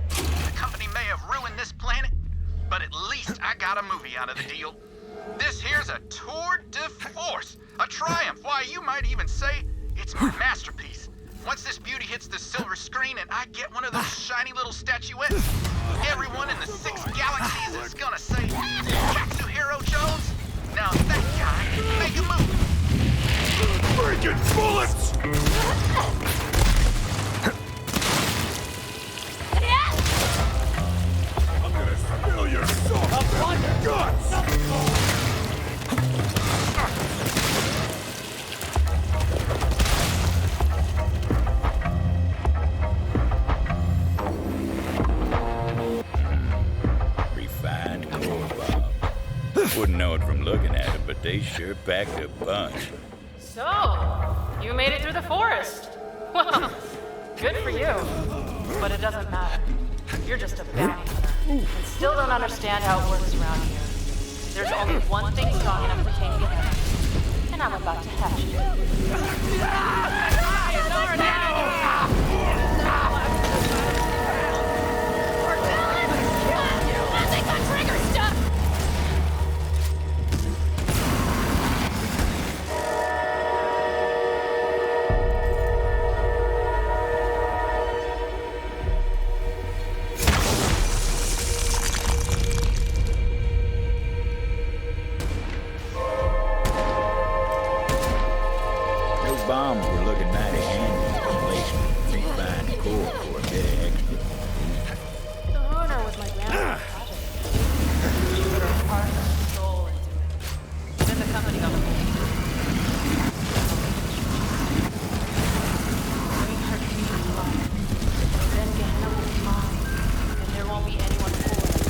The company may have ruined this planet, but at least I got a movie out of the deal. This here's a tour de force, a triumph. Why, you might even say it's my masterpiece. Once this beauty hits the silver screen and I get one of those shiny little statuettes, everyone in the 6 galaxies is gonna say, Katsuhiro Jones, now that guy can make a movie. Freaking bullets! I'm gonna spill your soft guts! Refined core, Bob. Wouldn't know it from looking at it, but they sure packed a punch. So, you made it through the forest. Well, good for you. But it doesn't matter. You're just a bounty hunter, and still don't understand how it works around here. There's only one thing strong enough to tame Gehenna, and I'm about to hatch it. They got trigger stuff! Those bombs were looking mighty handy in replacement for refined core for a bit of extra. The Horner was my grandma's project. She put her heart and soul into it. Then the company got a hold of it. Bring her to me, Mom. Then Gehenna will be mine, and there won't be anyone cooler than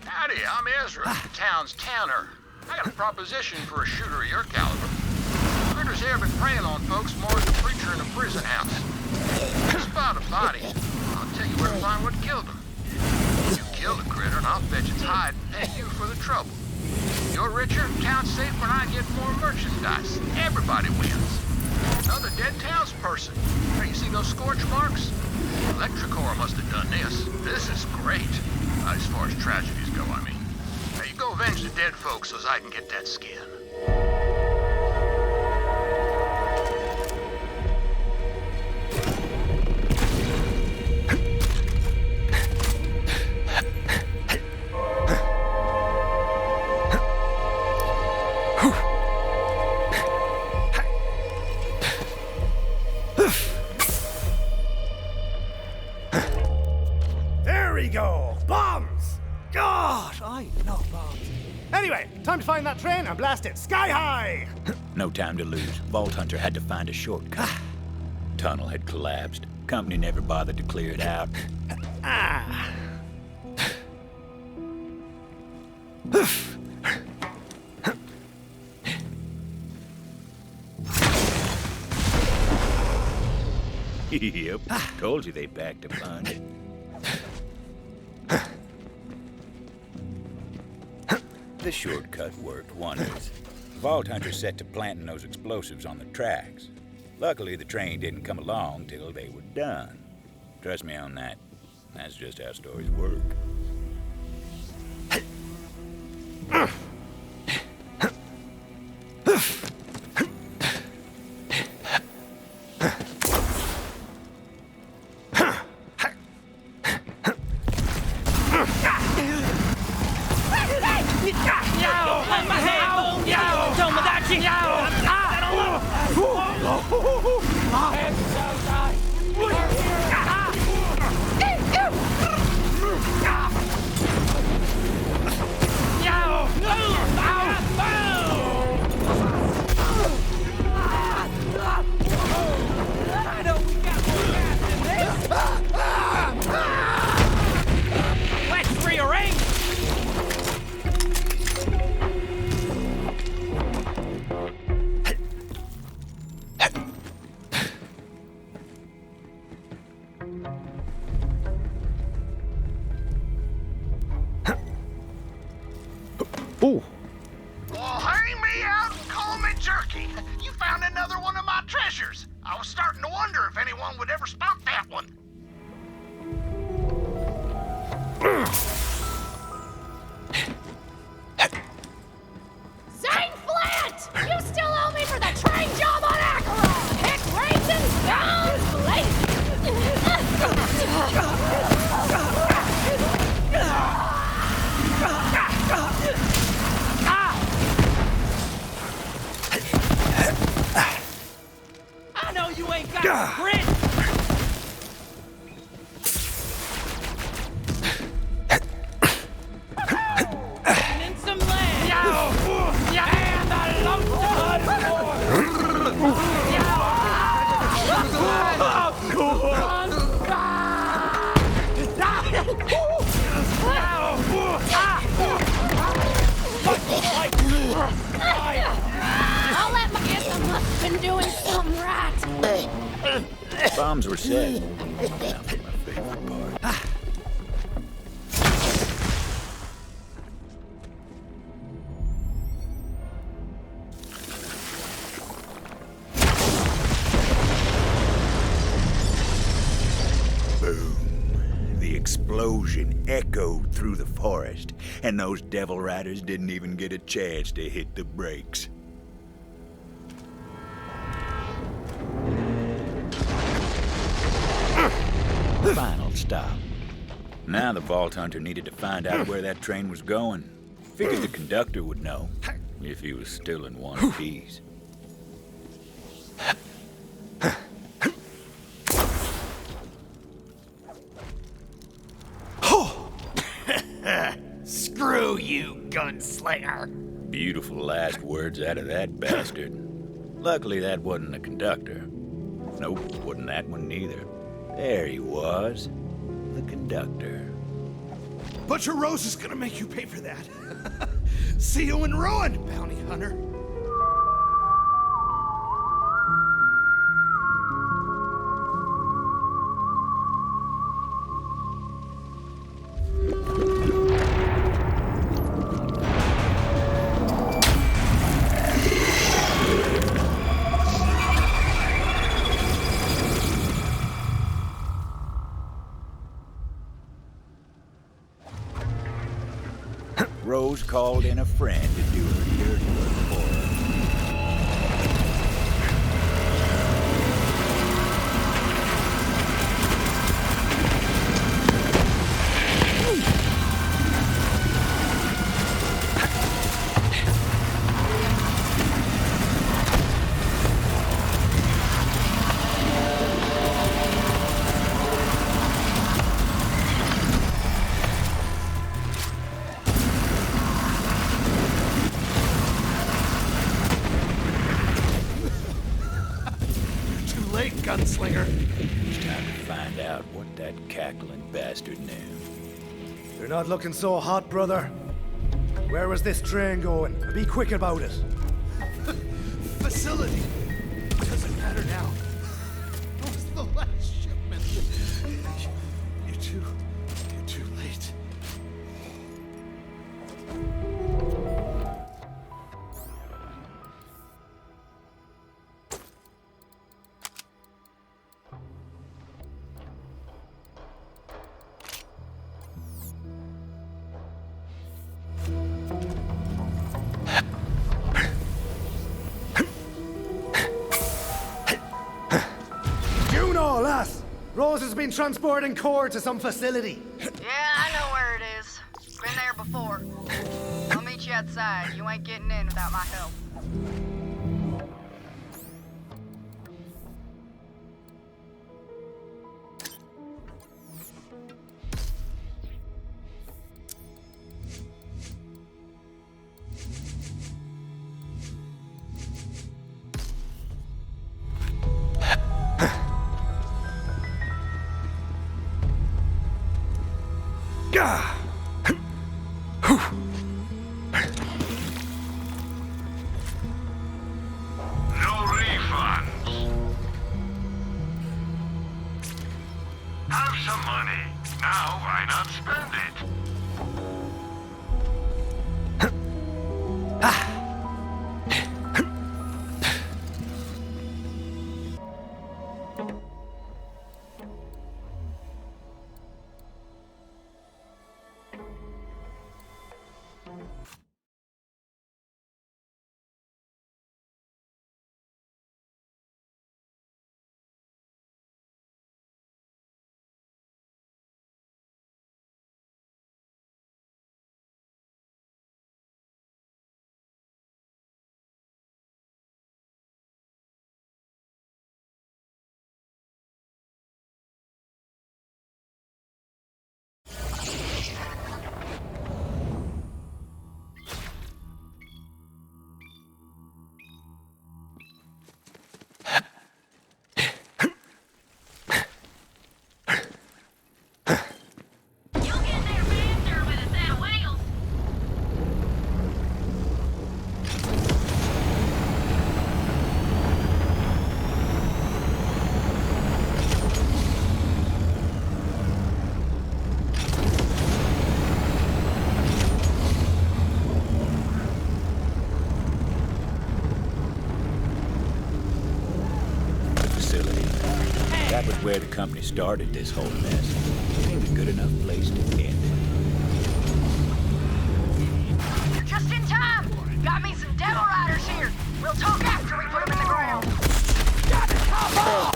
Howdy, I'm Ezra, the town's tanner. I got a proposition for a shooter of your caliber. Critters here been preying on folks more than a preacher in a prison house. Spot a body. I'll tell you where to find what killed him. You kill the critter and I'll fetch its hide and pay you for the trouble. You're richer, town's safer, and I get more merchandise. Everybody wins. Another dead townsperson. Hey, you see those scorch marks? Electricore must have done this. This is great. As far as tragedies go, I mean. Now you go avenge the dead folks so I can get that skin. There we go! Bombs! God, I love bombs. Anyway, time to find that train and blast it sky high! No time to lose. Vault Hunter had to find a shortcut. Tunnel had collapsed. Company never bothered to clear it out. Ah! Yep, told you they packed a punch. The shortcut worked wonders. Vault Hunter set to planting those explosives on the tracks. Luckily, the train didn't come along till they were done. Trust me on that. That's just how stories work. Well, hang me out and call me jerky. You found another one of my treasures. I was starting to wonder if anyone would ever spot that one. Zane Flint! You still owe me for the train job on Acheron! Hick raisins, stones, I know you ain't got grit! In some land! And the lumps of I'll let my guess I must have been doing something right. Bombs were set. Now for my favorite part. Boom. The explosion echoed through the forest, and those devil riders didn't even get a chance to hit the brakes. Final stop. Now the Vault Hunter needed to find out where that train was going. Figured the conductor would know, if he was still in one piece. Screw you, gunslinger! Beautiful last words out of that bastard. Luckily that wasn't the conductor. Nope, wasn't that one neither. There he was, the conductor. Butcher Rose is gonna make you pay for that. See you in ruin, bounty hunter. Rose called in a friend to do her dirty work for her. Gunslinger. It's time to find out what that cackling bastard knew. You're not looking so hot, brother. Where was this train going? Be quick about it. Facility. Doesn't matter now. What was the last shipment? You're too late. Rose has been transporting core to some facility. Yeah, I know where it is. Been there before. I'll meet you outside. You ain't getting in without my help. No refunds. Have some money. Now why not spend it? That was where the company started this whole mess. It ain't a good enough place to end it. You're just in time. Got me some devil riders here. We'll talk after we put them in the ground. Got to come on!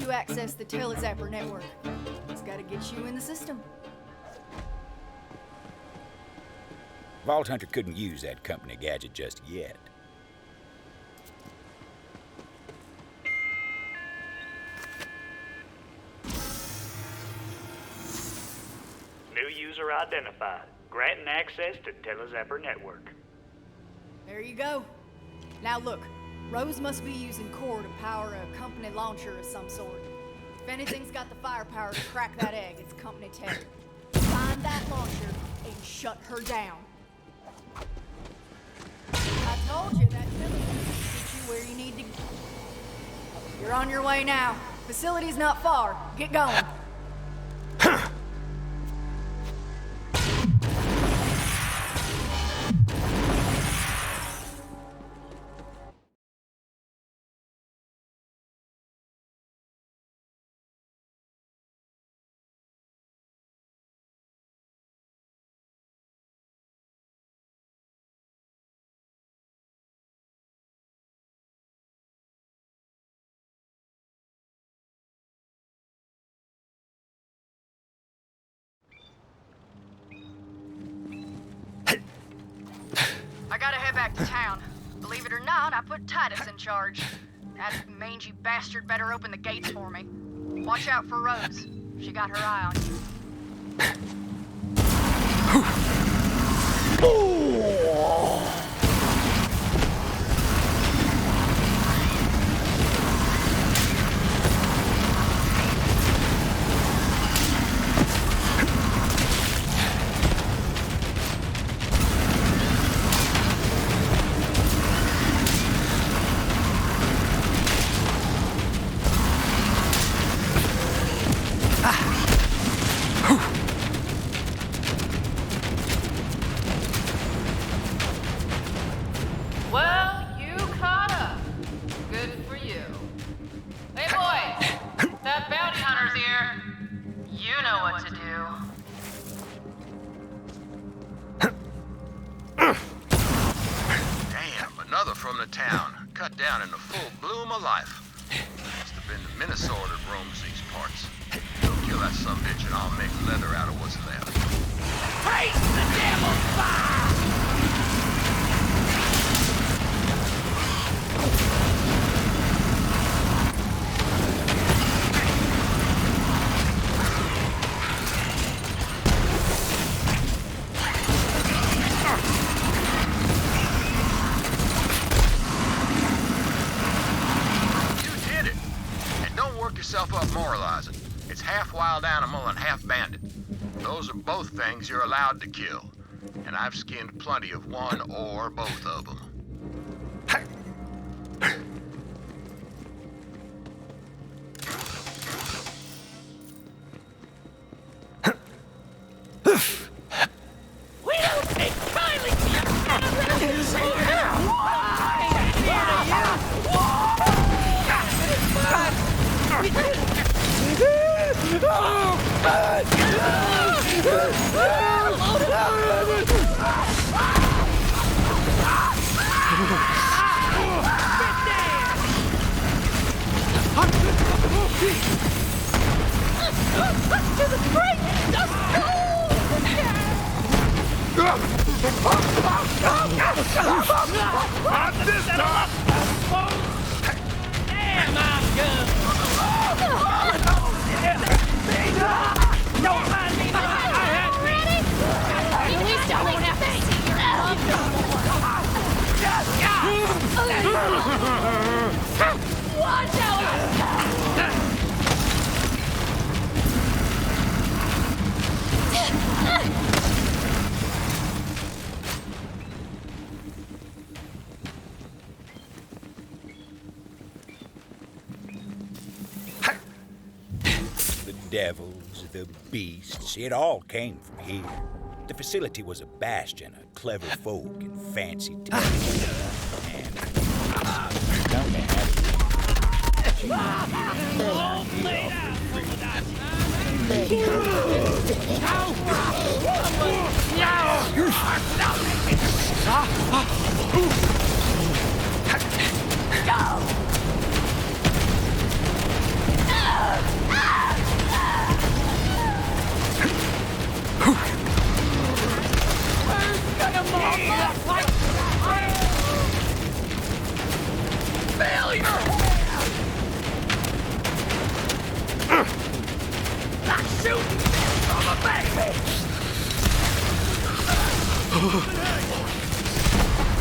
Access the Telezapper network. It's gotta get you in the system. Vault Hunter couldn't use that company gadget just yet. New user identified. Granting access to Telezapper network. There you go. Now look, Rose must be using core to power a company launcher of some sort. If anything's got the firepower to crack that egg, it's company tech. Find that launcher and shut her down. I told you that facility will get you where you need to go. You're on your way now. Facility's not far. Get going. I gotta head back to town. Believe it or not, I put Titus in charge. That mangy bastard better open the gates for me. Watch out for Rose. She got her eye on you. From the town, cut down in the full bloom of life. Must have been the Minnesota that roams these parts. Go kill that sumbitch and I'll make leather out of what's left. Praise the devil's fire! Up moralizing. It's half wild animal and half bandit. Those are both things you're allowed to kill. And I've skinned plenty of one or both of them. We don't take kindly to your To the great Not this time! Damn, I'm good! Don't mind me, I had Ready? At least I won't have to see your love no more. Watch out! The devils, the beasts, it all came from here. The facility was a bastion of clever folk and fancy tales. And don't they have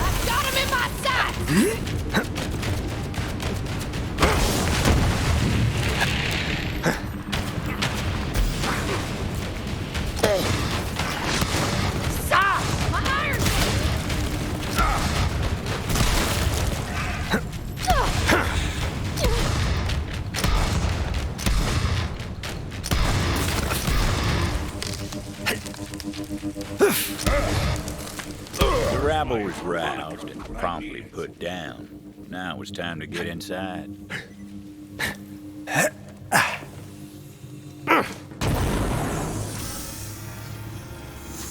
I've got him in my sight! Stop! My iron! The rabble was roused and promptly put down. Now it was time to get inside.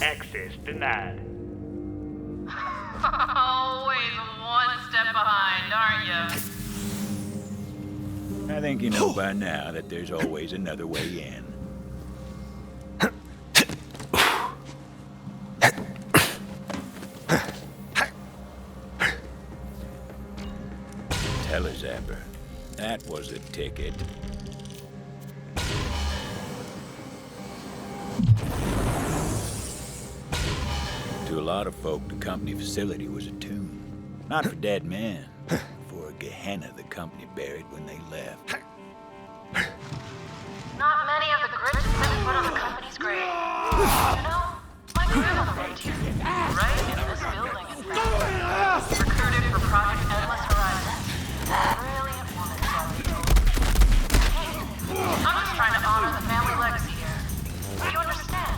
Access denied. Always one step behind, aren't you? I think you know by now that there's always another way in. Telezapper. That was a ticket. To a lot of folk, the company facility was a tomb. Not for dead men, for a Gehenna the company buried when they left. Not many of the grips set foot on the company's grave. You know, my grandmother worked here, right in this building, in fact. Recruited for Project Endless Horizon. Brilliant woman, Sally. I'm just trying to honor the family legacy here. You understand?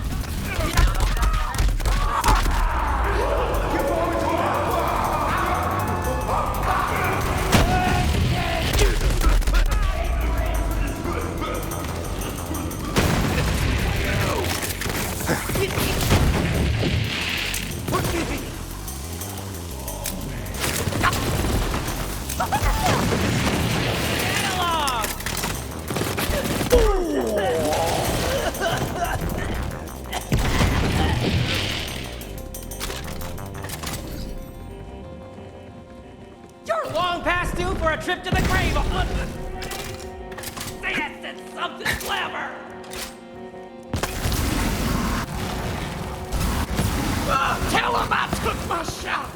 You're long past due for a trip to the grave. Say I said something clever. Tell him I took my shot.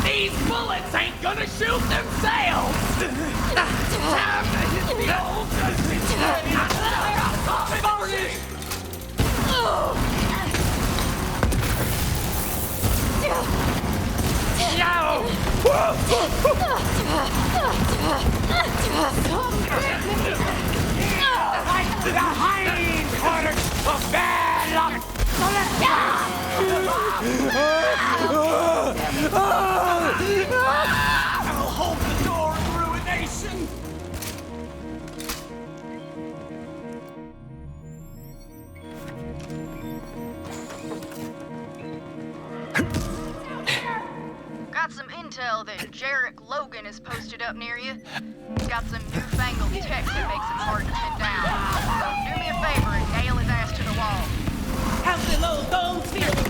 These bullets ain't gonna shoot themselves. Time to hit the old like the hindquarters of bad luck. I'll hold the door of ruination. Got some intel that Jarek Logan is posted up near you. He's got some newfangled tech that makes him hard to pin down. So do me a favor and nail his ass to the wall. How's the little gold feel? There's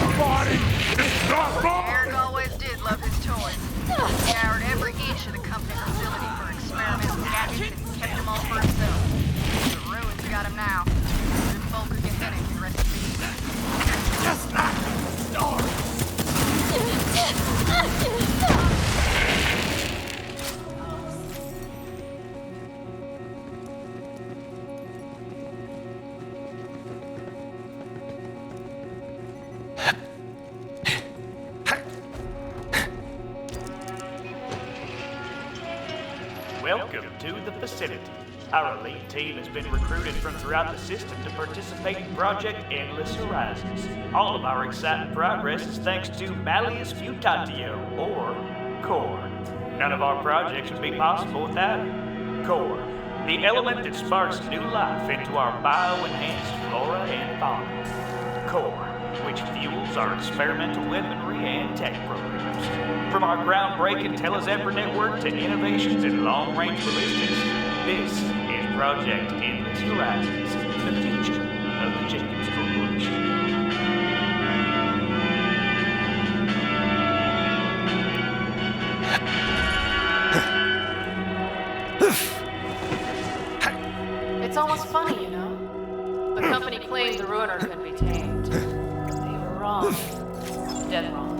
the body! It's not mine! Eric always did love his toys. He scoured every inch of the company facility for experimental gadgets and kept them all for himself. The ruins got him now. Good folk who can and rest in peace. Just like the stars! Welcome to the facility. Our elite team has been recruited from throughout the system to participate in Project Endless Horizons. All of our exciting progress is thanks to Malleus Mutatio, or Core. None of our projects would be possible without it. Core, the element that sparks new life into our bio-enhanced flora and fauna. Core, which fuels our experimental weaponry and tech programs. From our groundbreaking Telezephyr network to innovations in long-range ballistics, this is Project Endless Horizons, the future of the Jacobs Corporation. It's almost funny, you know? The company claimed the Ruiner could be tamed. They were wrong. Dead wrong.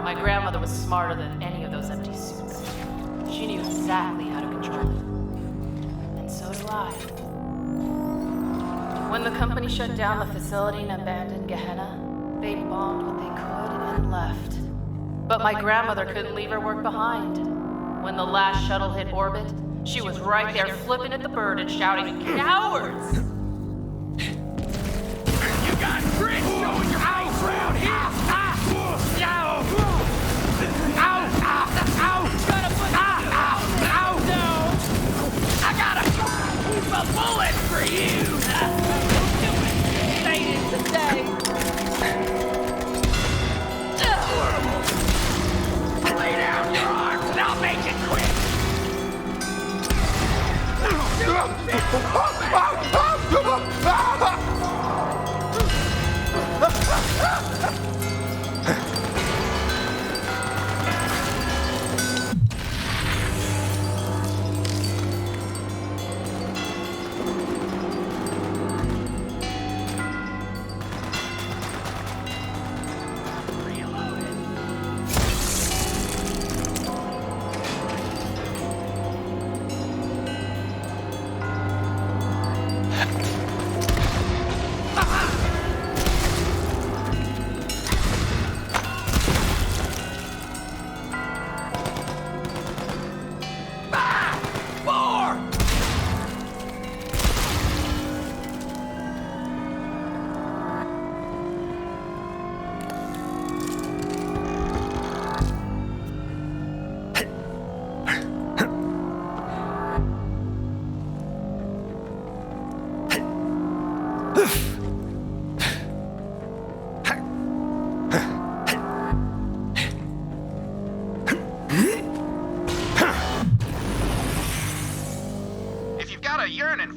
My grandmother was smarter than any of those empty suits. She knew exactly how to control it. And so do I. When the company shut down the facility and abandoned Gehenna, they bombed what they could and left. But my grandmother couldn't leave her work behind. When the last shuttle hit orbit, she was right there flipping at the bird and shouting, "Cowards!" You got grit showing your face around here! A bullet for you! Don't do it! Say it today! Lay down your arms and I'll make it quick!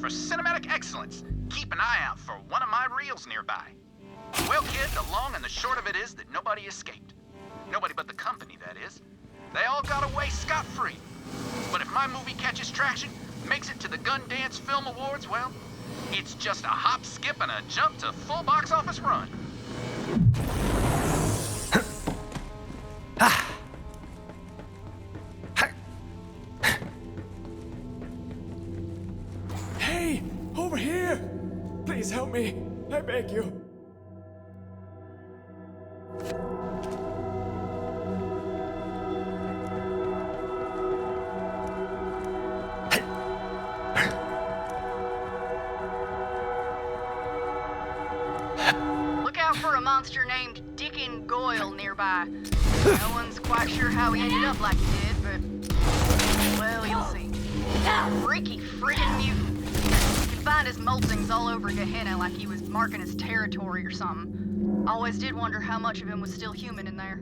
For cinematic excellence, keep an eye out for one of my reels nearby. Well, kid, the long and the short of it is that nobody escaped. Nobody but the company, that is. They all got away scot-free. But if my movie catches traction, makes it to the Gun Dance Film Awards, well, it's just a hop, skip, and a jump to full box office run. Hey, over here! Please help me. I beg you. Look out for a monster named Dickon Goyle nearby. No one's quite sure how he ended up like he did, but, well, you'll see. Freaky friggin' mutant. You can find his moltings all over Gehenna like he was marking his territory or something. Always did wonder how much of him was still human in there.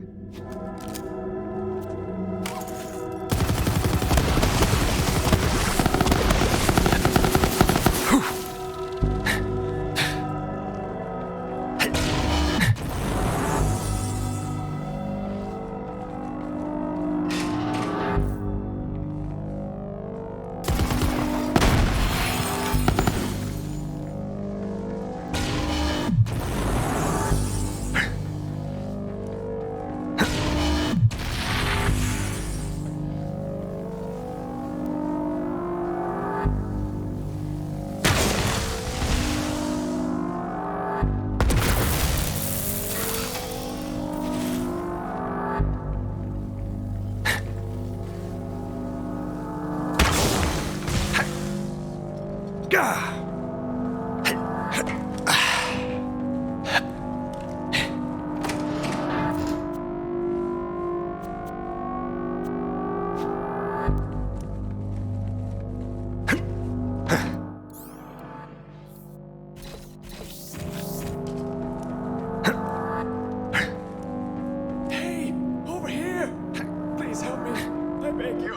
Hey, over here! Please help me. I beg you.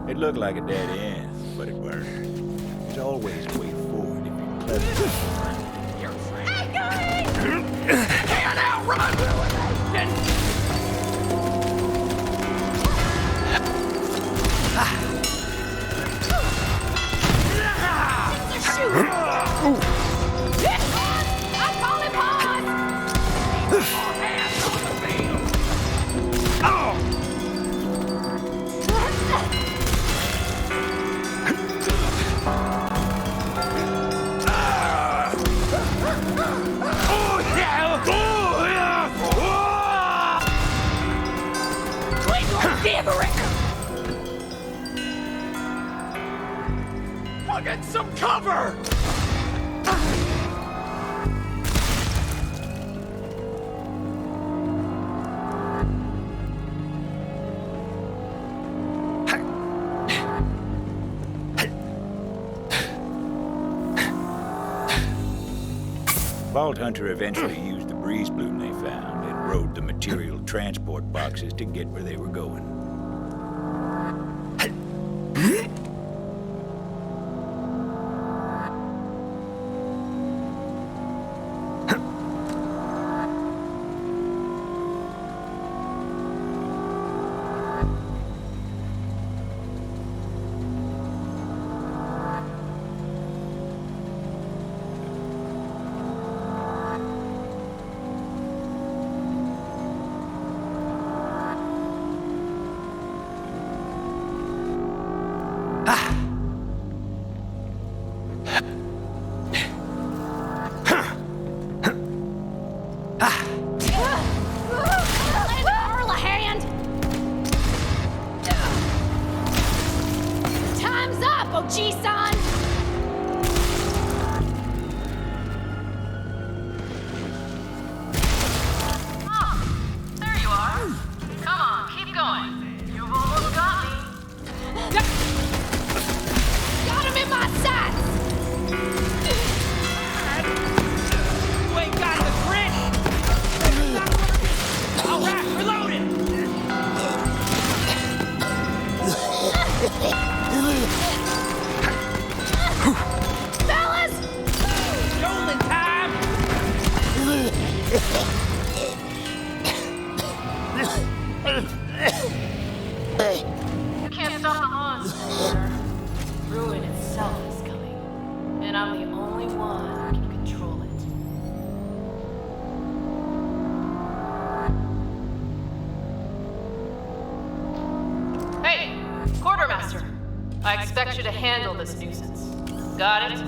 It looked like a dead end, but it weren't. There's always a way forward if you're clever. Can't outrun I call it I'll get some cover! Vault Hunter eventually used the breeze bloom they found and rode the material transport boxes to get where they were going. Time's up, Oji-san! There you are. Come on, keep going. You've almost got me. Got him in my sights! You ain't got the grit! Alright, reloading! Fellas! Stolen time! You can't stop the monster. Ruin itself is coming, and I'm the only one who can control it. Hey, Quartermaster. I expect you to handle this nuisance. Got it?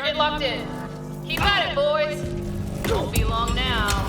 Target locked in. Keep at it, boys. Won't be long now.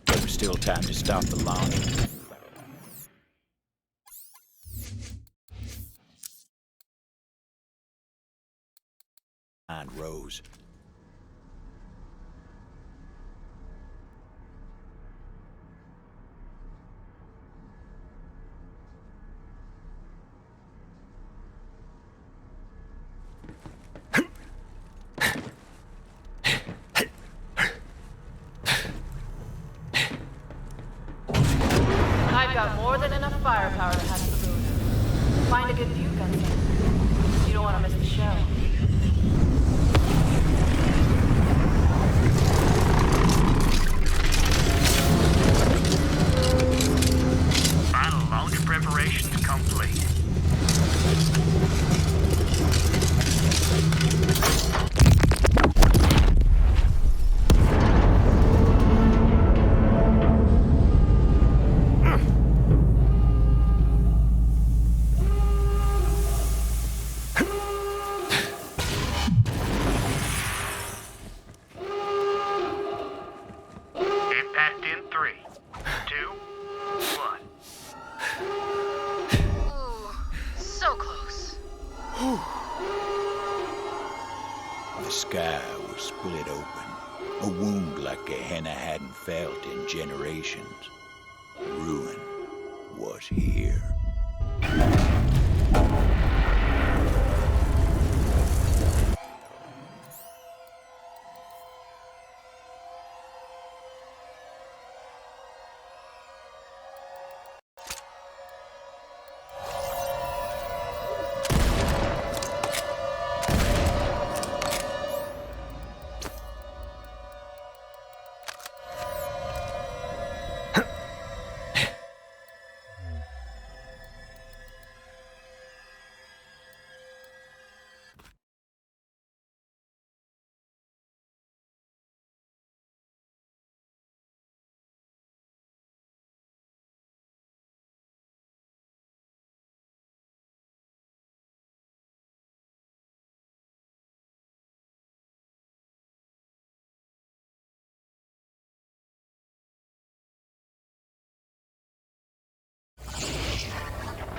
There's still time to stop the launch. And Rose. I've got more than enough firepower to hatch the moon. Find a good view, Gunslinger. You don't want to miss the show. Final launch preparations complete. Impact in 3, 2, 1. Ooh, so close. The sky was split open, a wound like Gehenna hadn't felt in generations. Ruin was here.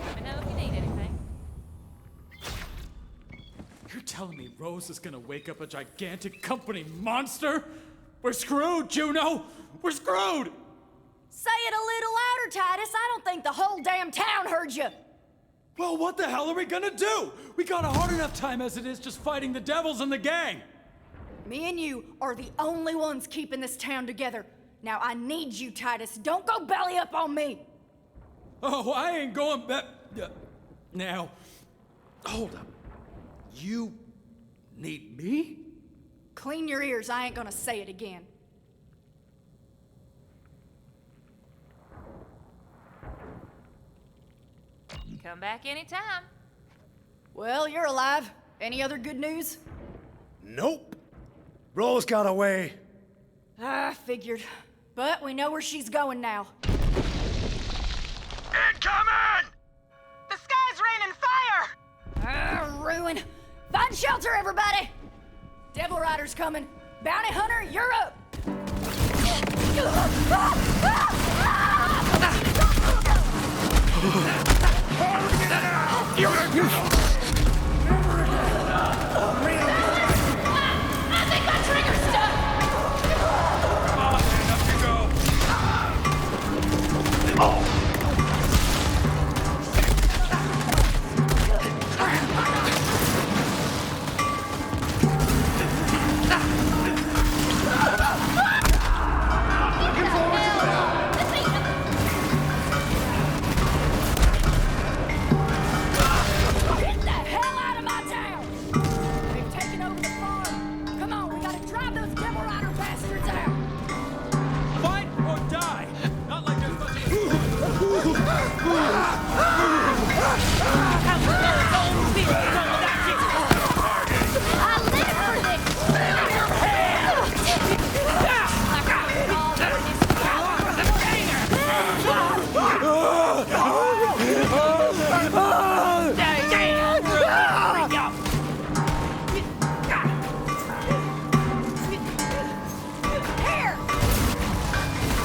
Let me know if you need anything. You're telling me Rose is gonna wake up a gigantic company monster? We're screwed, Juno! We're screwed! Say it a little louder, Titus. I don't think the whole damn town heard you. Well, what the hell are we gonna do? We got a hard enough time as it is just fighting the devils and the gang. Me and you are the only ones keeping this town together. Now I need you, Titus. Don't go belly up on me. Oh, I ain't going back. Now, hold up. You need me? Clean your ears. I ain't gonna say it again. Come back anytime. Well, you're alive. Any other good news? Nope. Rose got away. I figured. But we know where she's going now. Incoming! The sky's raining fire! Ruin. Find shelter, everybody! Devil Rider's coming. Bounty Hunter, you're up!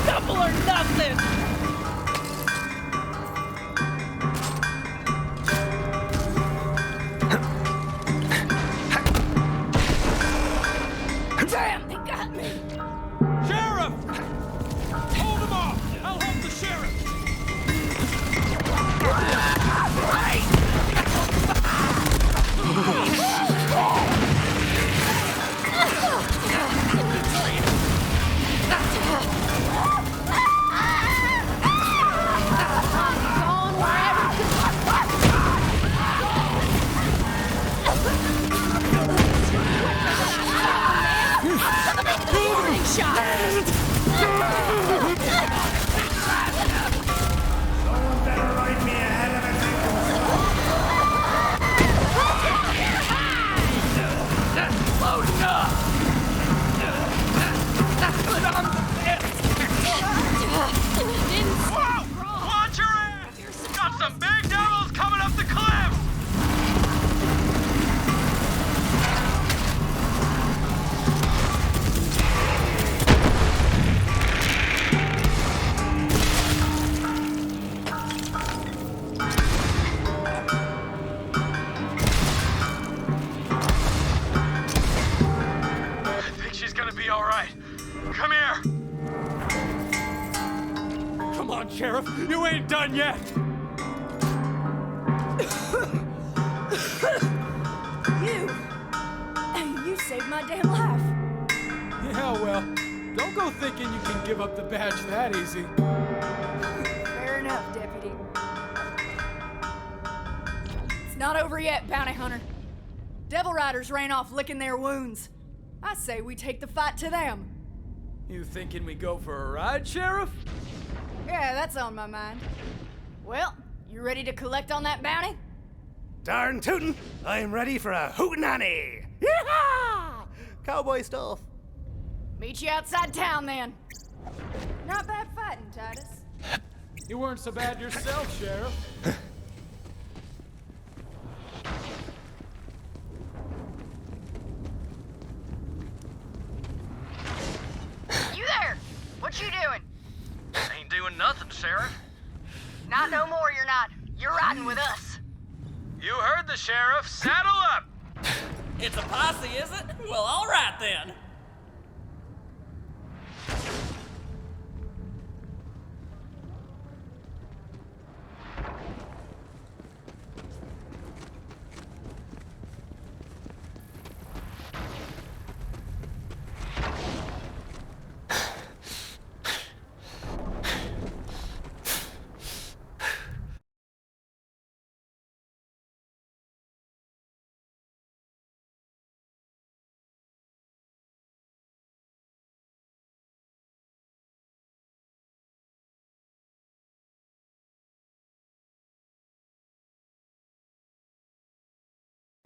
Double or nothing! Damn, they got me! Sheriff! Hold him off! I'll help the sheriff! Someone better write me a hell of a Loading up! Put on the Whoa! Watch your ass! Got some big devils coming up the cliff! I think she's gonna be all right. Come here. Come on, Sheriff! You ain't done yet! You saved my damn life. Yeah, well, don't go thinking you can give up the badge that easy. Fair enough, Deputy. It's not over yet, Bounty Hunter. Devil Riders ran off licking their wounds. I say we take the fight to them. You thinking we go for a ride, Sheriff? Yeah, that's on my mind. Well, you ready to collect on that bounty? Darn tootin', I'm ready for a hootenanny! Yeehaw! Cowboy stuff. Meet you outside town then. Not bad fighting, Titus. You weren't so bad yourself, Sheriff. You there? What you doing? Ain't doing nothing, Sheriff. Not no more, you're not. You're riding with us. You heard the sheriff. Saddle up! It's a posse, is it? Well, all right then.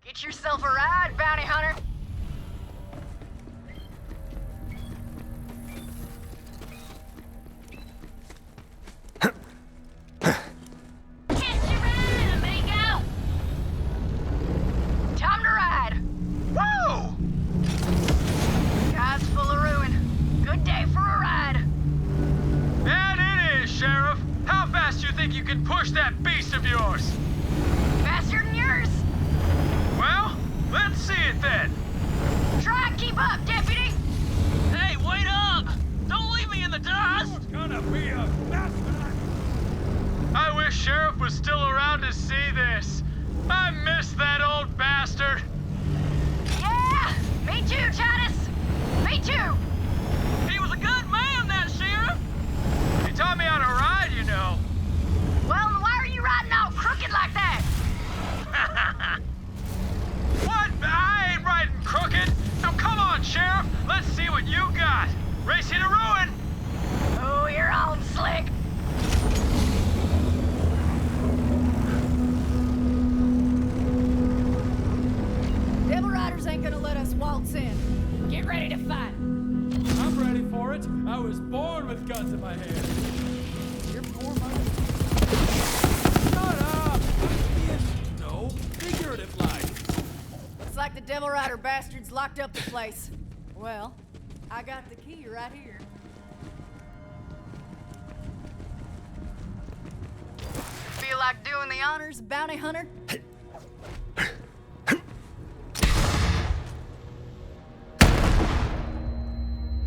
Get yourself a ride, Bounty Hunter. Time to ride. Woo! Guy's full of ruin. Good day for a ride. And it is, Sheriff. How fast you think you can push that beast of yours? Faster than yours. Well, let's see it then. Try and keep up, Deputy. Hey, wait up! Don't leave me in the dust! It's gonna be a mess. I wish Sheriff was still around to see this. I miss that old bastard. Yeah, me too, Titus. Me too. He was a good man, that Sheriff. He taught me how to ride, you know. Well, then why are you riding all crooked like that? What? I ain't riding crooked. Now come on, Sheriff. Let's see what you got. Racing to ruin. Oh, you're on slick. assault's in. Get ready to fight. I'm ready for it. I was born with guns in my hand. You're poor mother. Shut up! No, figurative life. Looks like the Devil Rider bastards locked up the place. Well, I got the key right here. Feel like doing the honors, bounty hunter?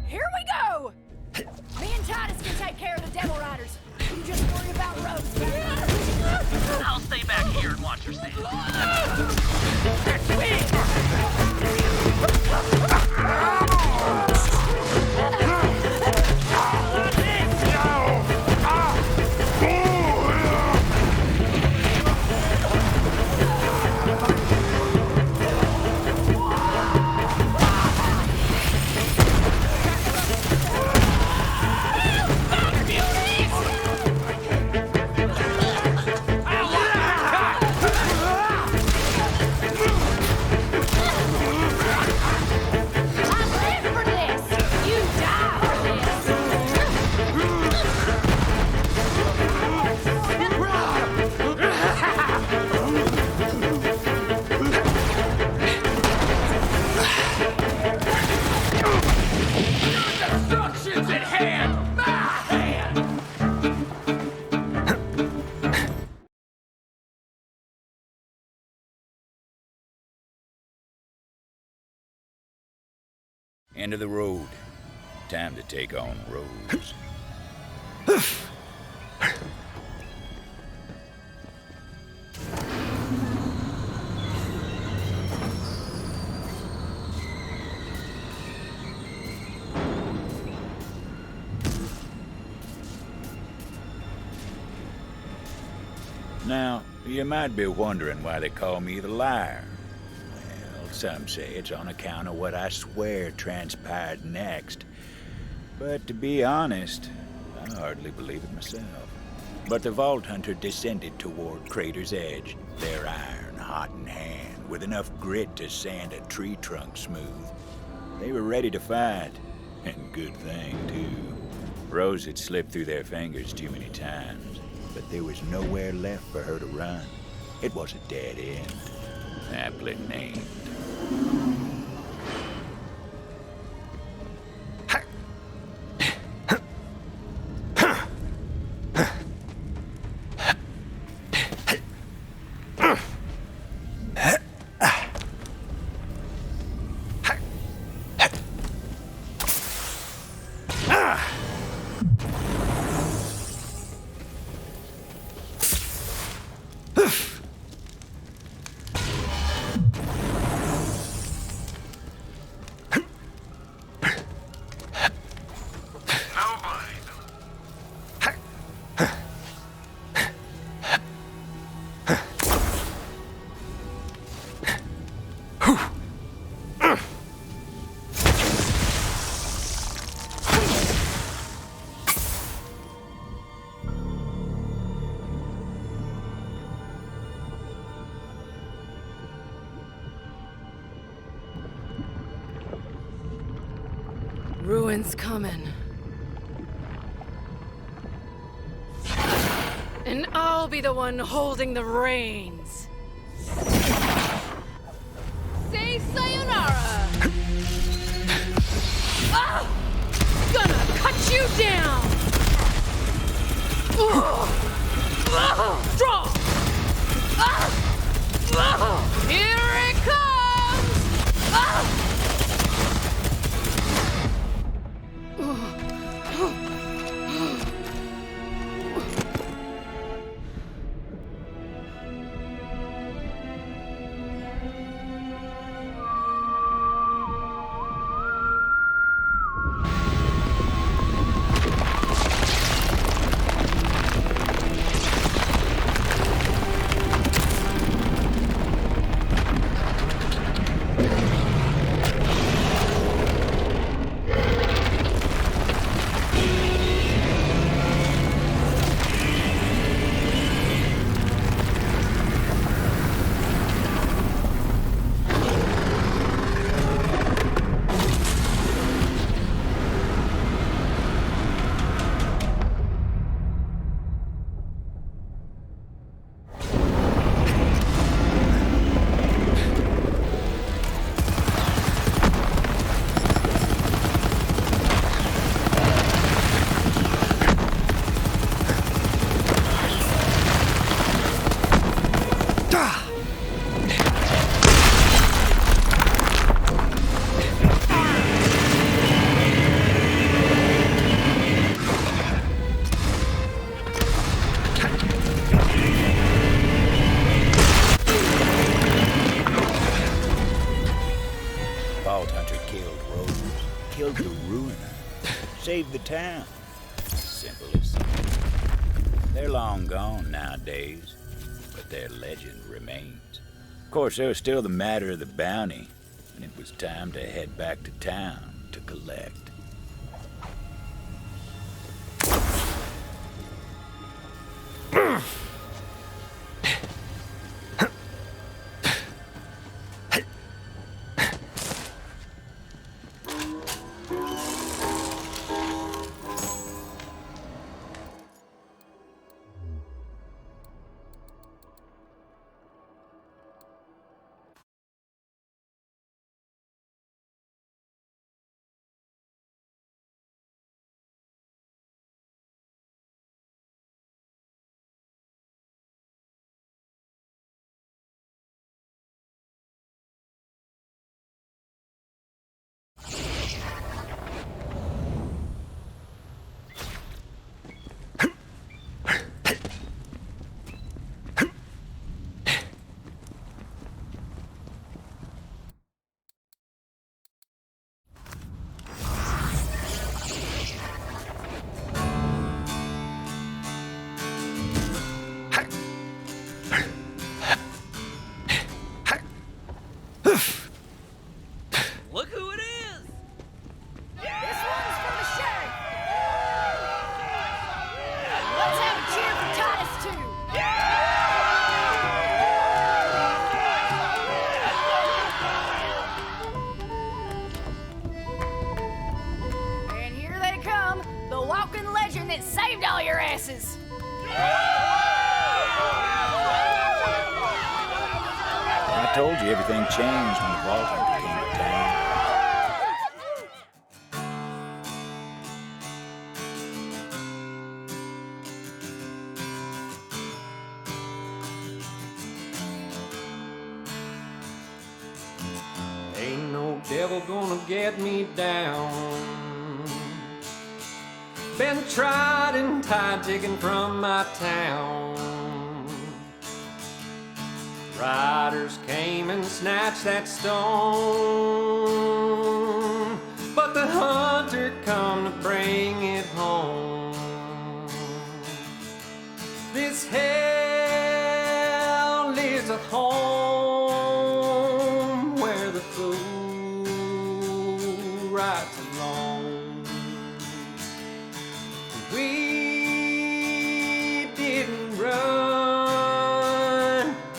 Here we go! Me and Titus can take care of the Devil Riders. You just worry about Rose. I'll stay back here and watch her stand. End of the road. Time to take on Rose. Now, you might be wondering why they call me the liar. Well, some say it's on account of what I swear transpired next. But to be honest, I hardly believe it myself. But the Vault Hunter descended toward Crater's edge, their iron hot in hand, with enough grit to sand a tree trunk smooth. They were ready to fight, and good thing, too. Rose had slipped through their fingers too many times, but there was nowhere left for her to run. It was a dead end, aptly named. Ruin's coming. And I'll be the one holding the reins. Say sayonara! Ah! Gonna cut you down! Draw! Here it comes! Save the town. Simple as simple. They're long gone nowadays, but their legend remains. Of course, there was still the matter of the bounty, and it was time to head back to town to collect. Look who it is! This one's for the sheriff! Let's have a cheer for Titus, too! And here they come, the walking legend that saved all your asses! I told you everything changed when the Vault Hunter came to town. Ain't no devil gonna get me down. Been tried and tied, taken from my town. Riders came and snatched that stone, but the hunter come to bring it home. This hell is a home where the fool rides alone. We didn't run,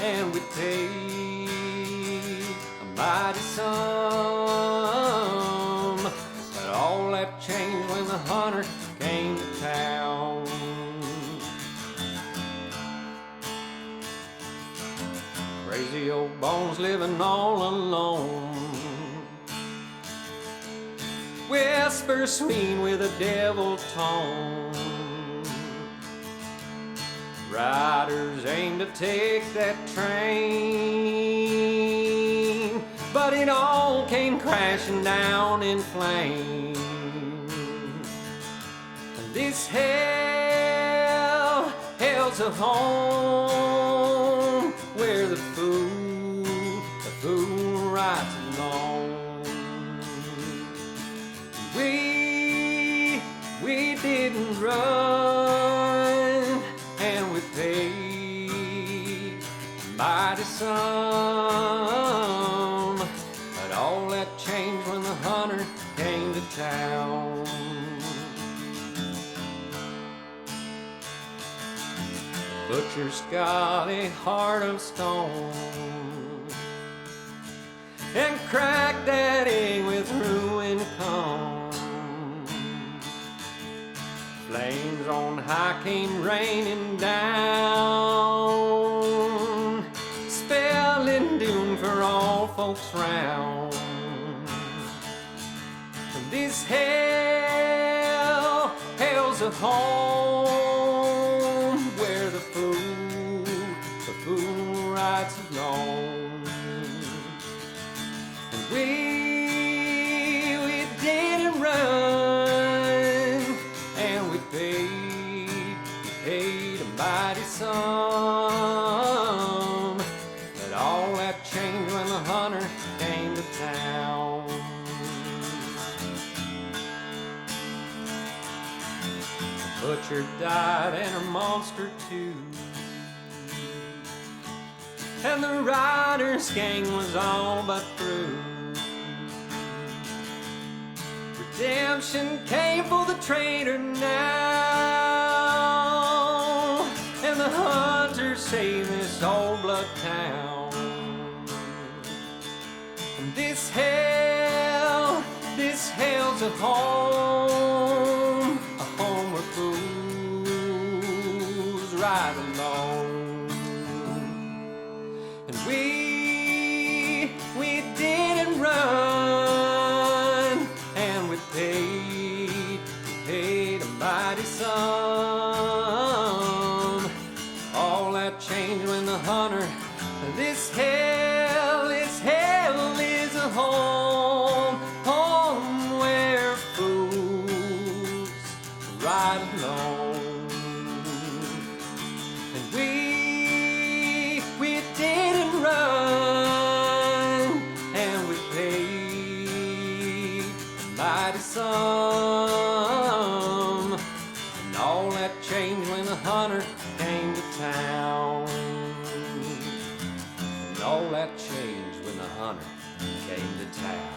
and we paid a mighty sum, but all that changed when the hunter came to town. Crazy old bones living all alone, whisper sweet with a devil tone. Riders aim to take that train, but it all came crashing down in flames. And this hell's a home where the fool rides alone. We didn't run, and we paid a mighty sum, but all that changed when the hunter came to town. Butcher's got a heart of stone, and cracked that egg with ruin come. Flames on high came raining down, spelling doom for all folks round. And this hell's a home where the fool rides alone. And we didn't run, and we paid a mighty sum, but all that changed when the hunter came to town. butcher died and her monster too. And the riders' gang was all but through. Redemption came for the traitor now, and the hunters saved this old blood town. And this hell's a home where fools ride alone. And we didn't run, and we paid a mighty sum. All that changed when the hunter, this hell is a home where fools ride alone. And we didn't run, and we paid a mighty sum. And all that changed when the hunter came to town. And all that changed when the hunter came to town.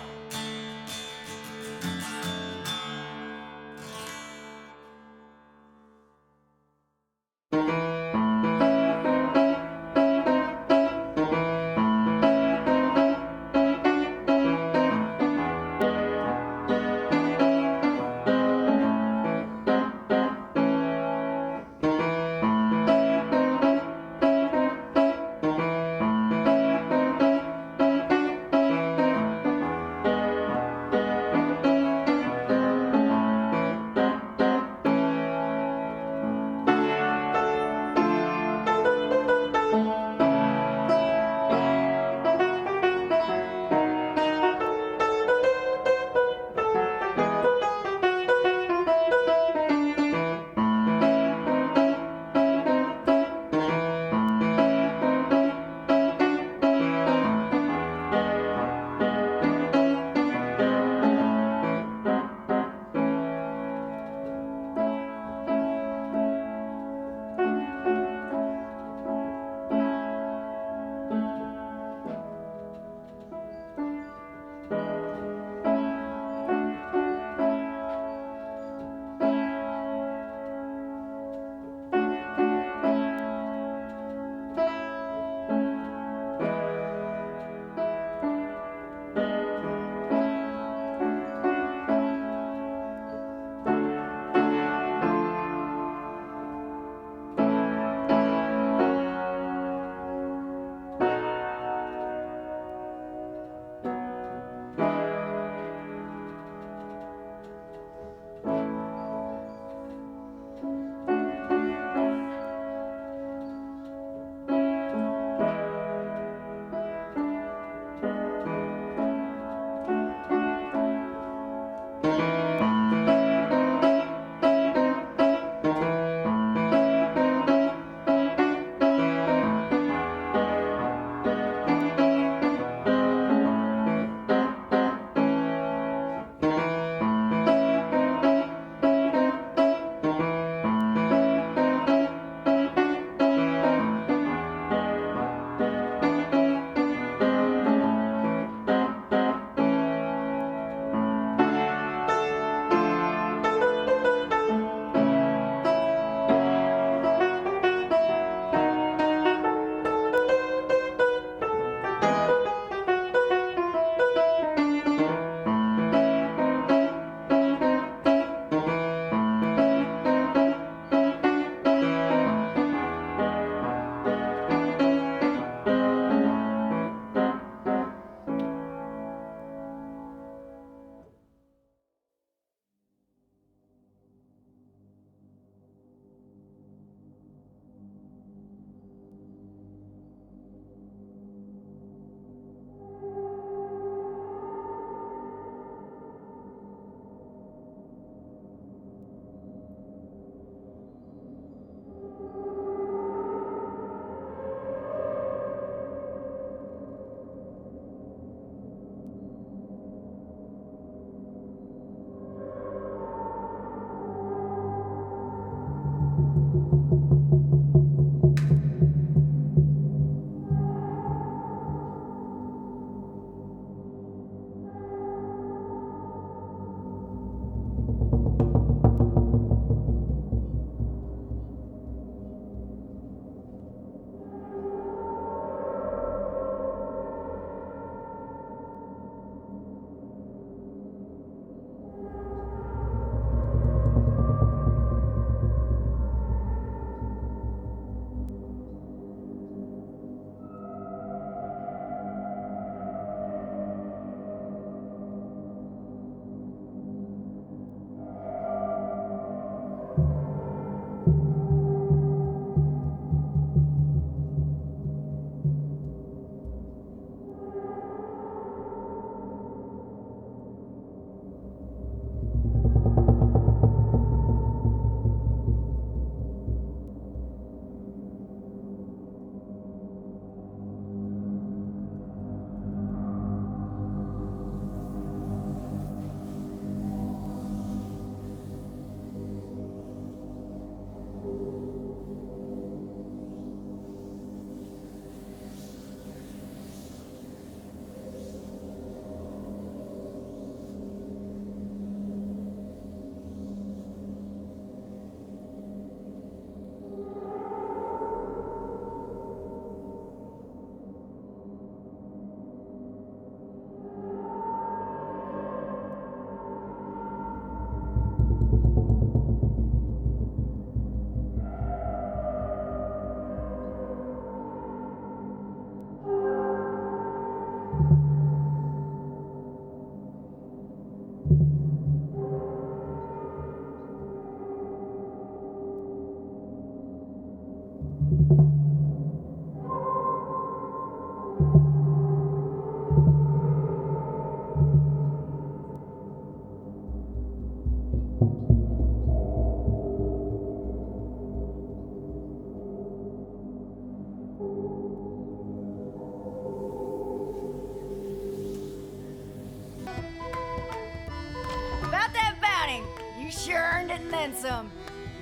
then some.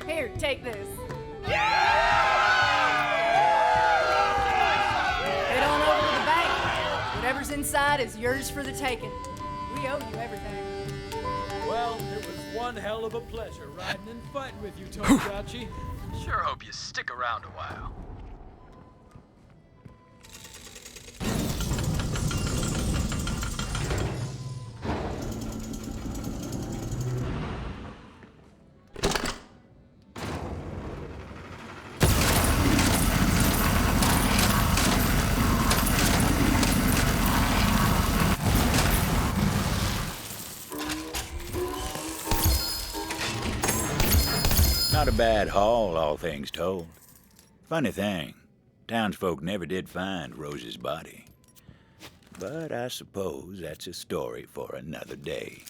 Here, take this. Head on over to the bank. Whatever's inside is yours for the taking. We owe you everything. Well, it was one hell of a pleasure riding and fighting with you, Tomodachi. Sure hope you stick around a while. Not a bad haul, all things told. Funny thing, townsfolk never did find Rose's body. But I suppose that's a story for another day.